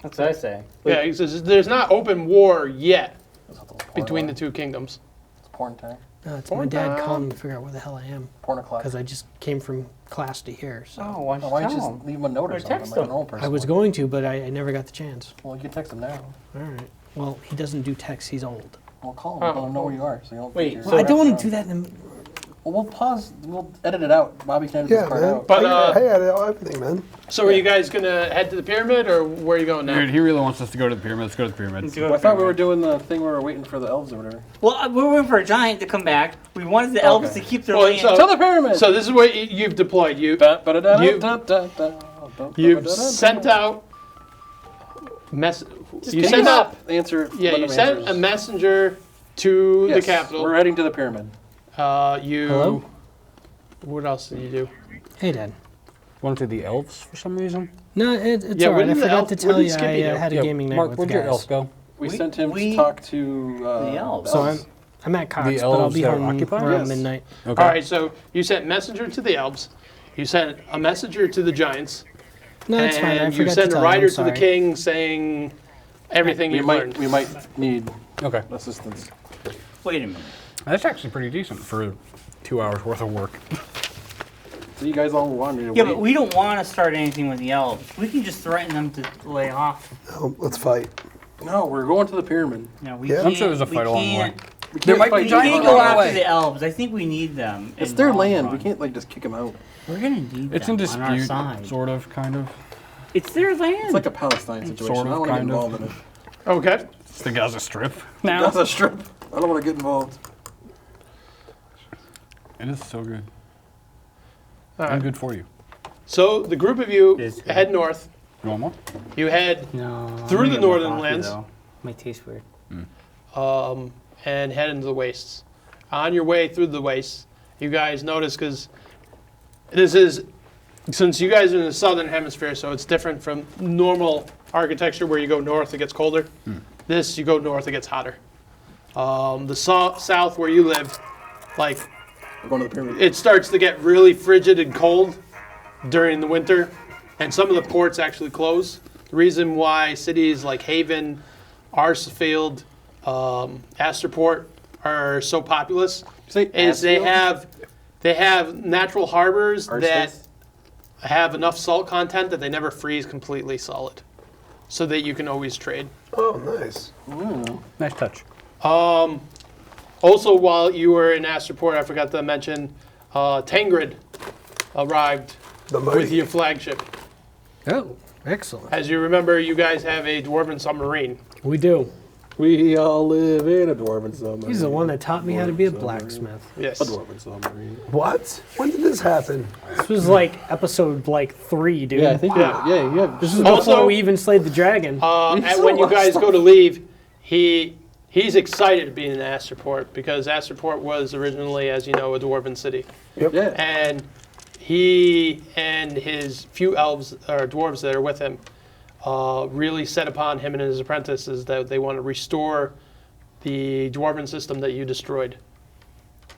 That's what I say. Yeah, he says there's not open war yet Is that the porn between the line? two kingdoms. It's porn time. No, it's my dad calling me to figure out where the hell I am Porn o'clock. because I just came from class to here. So Oh, why don't Why you don't you tell just them? leave him a note or Or something, text like a them. normal person I was would? going to, but I never got the chance. Well, you can text him now. All right. Well, he doesn't do text. He's old. Well, call him. Let him know where you are, so you don't. Wait, you're so- Well, I don't want wrapped to do around. that. In Well, we'll pause. We'll edit it out. Bobby can edit Yeah, this part man. out. But, Hey, I did everything, man. So are you guys gonna head to the pyramid, or where are you going now? Dude, he really wants us to go to the pyramid. Let's go to the pyramid. Well, I thought we were doing the thing where we're waiting for the elves or whatever. Well, we were waiting for a giant to come back. We wanted the elves Okay. to keep their Well, land. so- To the pyramid! So this is what you've deployed. You've sent out you sent out Answer. yeah let you them sent answer. a messenger to Yes, the capital. We're heading to the pyramid. You. Hello? What else did you do? Hey, Dad. Went to the elves for some reason. No, it's Yeah, all where right. I did the forgot elf- to where tell did you Skippy I go? had a gaming night Mark, with where'd the your guys. elf go? We sent him we- to talk to the elves. So I'm at Cox, but I'll elves be that are home occupied? around Yes. midnight. Okay. All right. So you sent messenger to the elves. You sent a messenger to the giants. No, it's fine. I And you forgot to sent a tell you. I'm rider to the sorry. king saying everything we you might learned. we might need Okay. assistance. Wait a minute. That's actually pretty decent for 2 hours worth of work. So you guys all wanted to Yeah, wait. but we don't want to start anything with the elves. We can just threaten them to lay off. No, let's fight. No, we're going to the pyramid. No, we Yeah. can't. I'm sure there's a we fight along the way. can't- We There can't might be fight We giants can't you. go along the after way. the elves. I think we need them. It's in their the long land. run. We can't like just kick them out. We're gonna need It's them in on our dispute, side. sort of, kind of. It's their land. It's like a Palestine situation. Sort of, I don't want to get kind of. involved in it. Okay. It's the Gaza Strip That's now. a strip. I don't want to get involved. It is so good. All And right. good for you. So the group of you It is good. head north. You want more? You head No. Through I'm the gonna get more northern coffee, lands. though. Might taste weird. and head into the wastes. On your way through the wastes, you guys notice because this is since you guys are in the southern hemisphere, so it's different from normal architecture where you go north, it gets colder. This, you go north, it gets hotter. The south where you live, like We're going to the pyramid. it starts to get really frigid and cold during the winter, and some of the ports actually close. The reason why cities like Haven, Arsfield, Asterport are so populous Say is they Asfield? have natural harbors that Arsfaith? have enough salt content that they never freeze completely solid, so that you can always trade. Oh, nice. Nice touch. Also, while you were in Astroport, I forgot to mention, Tangrid arrived The with mighty. your flagship. Oh, excellent. As you remember, you guys have a dwarven submarine. We do. We all live in a dwarven submarine. He's the one that taught me how to be a blacksmith. Yes. A dwarven submarine. What? When did this happen? This was like episode 3, dude. Yeah, I think. Yeah, you have. This is Also- before we even slayed the dragon. And when you guys go to leave, he's excited to be in Astroport because Astroport was originally, as you know, a dwarven city. Yeah. And he and his few elves or dwarves that are with him really set upon him and his apprentices that they want to restore the dwarven system that you destroyed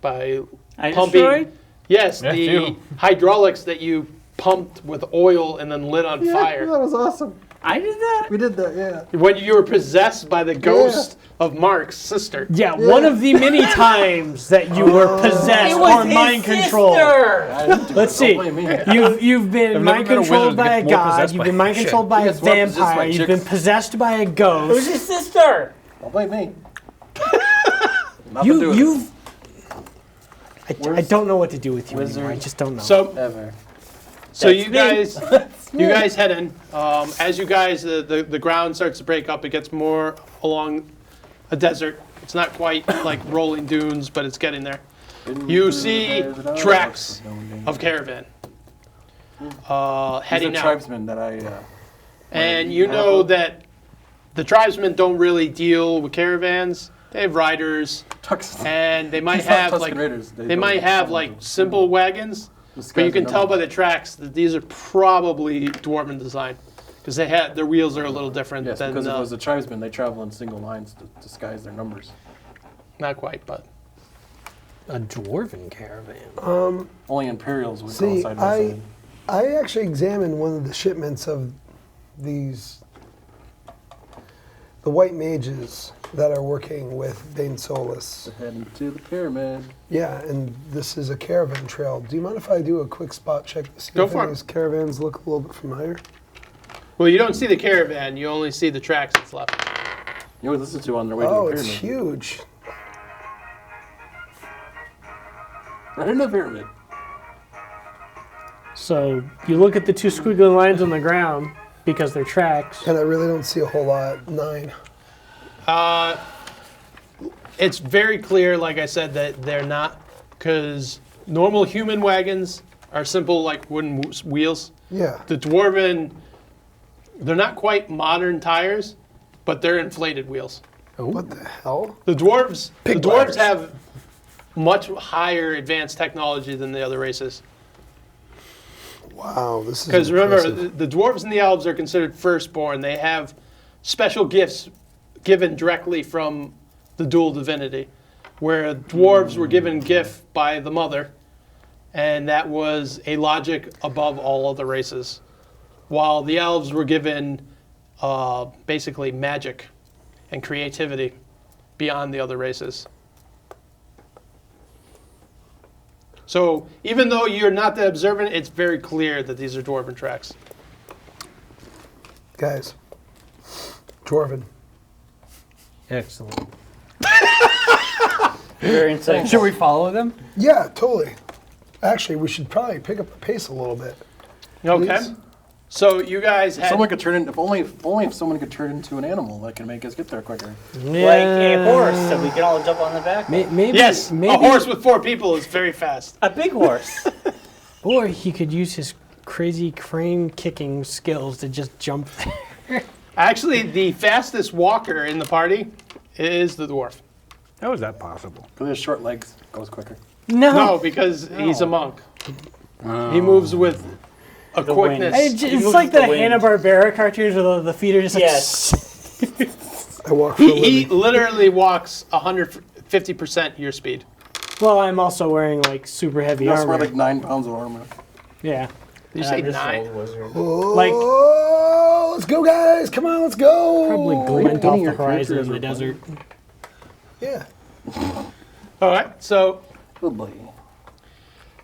by I pumping. destroyed? Yes, Yeah, the you. hydraulics that you pumped with oil and then lit on fire. That was awesome. I did that? We did that. Yeah. When you were possessed by the ghost of Mark's sister. Yeah, one of the many times that you were possessed or mind controlled. Let's see. Don't blame me. You've been I've never mind met a controlled wizard that by a gets more god. possessed You've by been mind shit. controlled by a Yes, more possessed by vampire. You've chicks. been possessed by a Who's ghost. his sister? Don't blame me. You've. I don't know what to do with you anymore. I just don't know. So Ever. you guys head in. As you guys, the ground starts to break up. It gets more along a desert. It's not quite like rolling dunes, but it's getting there. You see tracks of caravan He's heading a out. tribesman that I. And you know that the tribesmen don't really deal with caravans. They have riders, and they might have like they might have like simple wagons, but you can tell by the tracks that these are probably dwarven design because they had their wheels are a little different Yes, than because if it was the tribesmen, they travel in single lines to disguise their numbers. not quite, but A dwarven caravan. Only Imperials would go See, side by side. I actually examined one of the shipments of the white mages that are working with Dane Solus. Heading to the pyramid. Yeah, and this is a caravan trail. Do you mind if I do a quick spot check to see Go if for any it. of these caravans look a little bit familiar? well, you don't see the caravan. You only see the tracks that's left. You always listen to on their way Oh, to the it's pyramid. huge. Right in the pyramid. So you look at the two squiggly lines on the ground because they're tracks. And I really don't see a whole lot. 9. It's very clear, like I said, that they're not because normal human wagons are simple like wooden wheels. Yeah. The dwarven, they're not quite modern tires, but they're inflated wheels. What the hell? The dwarves ladders. have much higher advanced technology than the other races. Wow, this is Because remember, impressive. the dwarves and the elves are considered firstborn. They have special gifts given directly from the dual divinity, where dwarves were given gift by the mother, and that was a logic above all other races, while the elves were given basically magic and creativity beyond the other races. So even though you're not that observant, it's very clear that these are dwarven tracks. Guys, Dwarven. Excellent. Very insightful. Should we follow them? Yeah, totally. Actually, we should probably pick up the pace a little bit. Okay. Please. So you guys had Someone could turn in, if only if someone could turn into an animal that can make us get there quicker. Like a horse, so we can all jump on the back. Maybe. yes, Maybe. a horse with 4 people is very fast. A big horse. Or he could use his crazy crane kicking skills to just jump there. Actually, the fastest walker in the party is the dwarf. How is that possible? Because his short legs goes quicker. No, because he's a monk. He moves with a The quickness. wings. It's moves like the the wind. Hanna-Barbera cartoons where the feet are just like... Yes. I walk for a He living. literally walks 150% your speed. Well, I'm also wearing like super heavy He also armor. wear like 9 pounds of armor. Yeah. Did you say I'm just 9? a wizard. Like Oh, let's go, guys! Come on, let's go! probably glint off Any the of your horizon in characters the are desert. Yeah. All right, so Oh boy.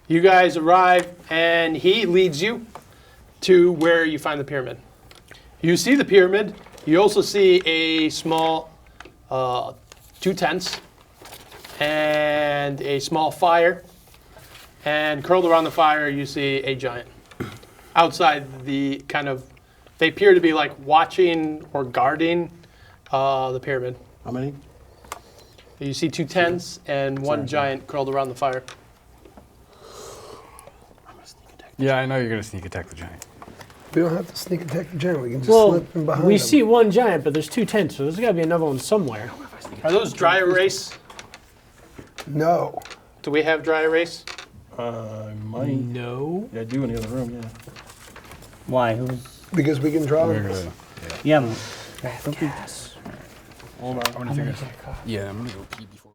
you guys arrive, and he leads you to where you find the pyramid. You see the pyramid. You also see a small 2 tents and a small fire. And curled around the fire, you see a giant. Outside the kind of, they appear to be like watching or guarding the pyramid. How many? You see 2 tents and one giant curled around the fire. Yeah, I know you're gonna sneak attack the giant. We don't have to sneak attack the giant. We can just Well, slip in behind we him. see one giant, but there's 2 tents, so there's got to be another one somewhere. Are those dry erase? No. Do we have dry erase? I might. No. Yeah, I do in the other room, yeah. Why? Who's? Because we can draw We're on this. gonna, Yeah. Hold on. I'm gonna figure. Yeah, I'm gonna go pee before.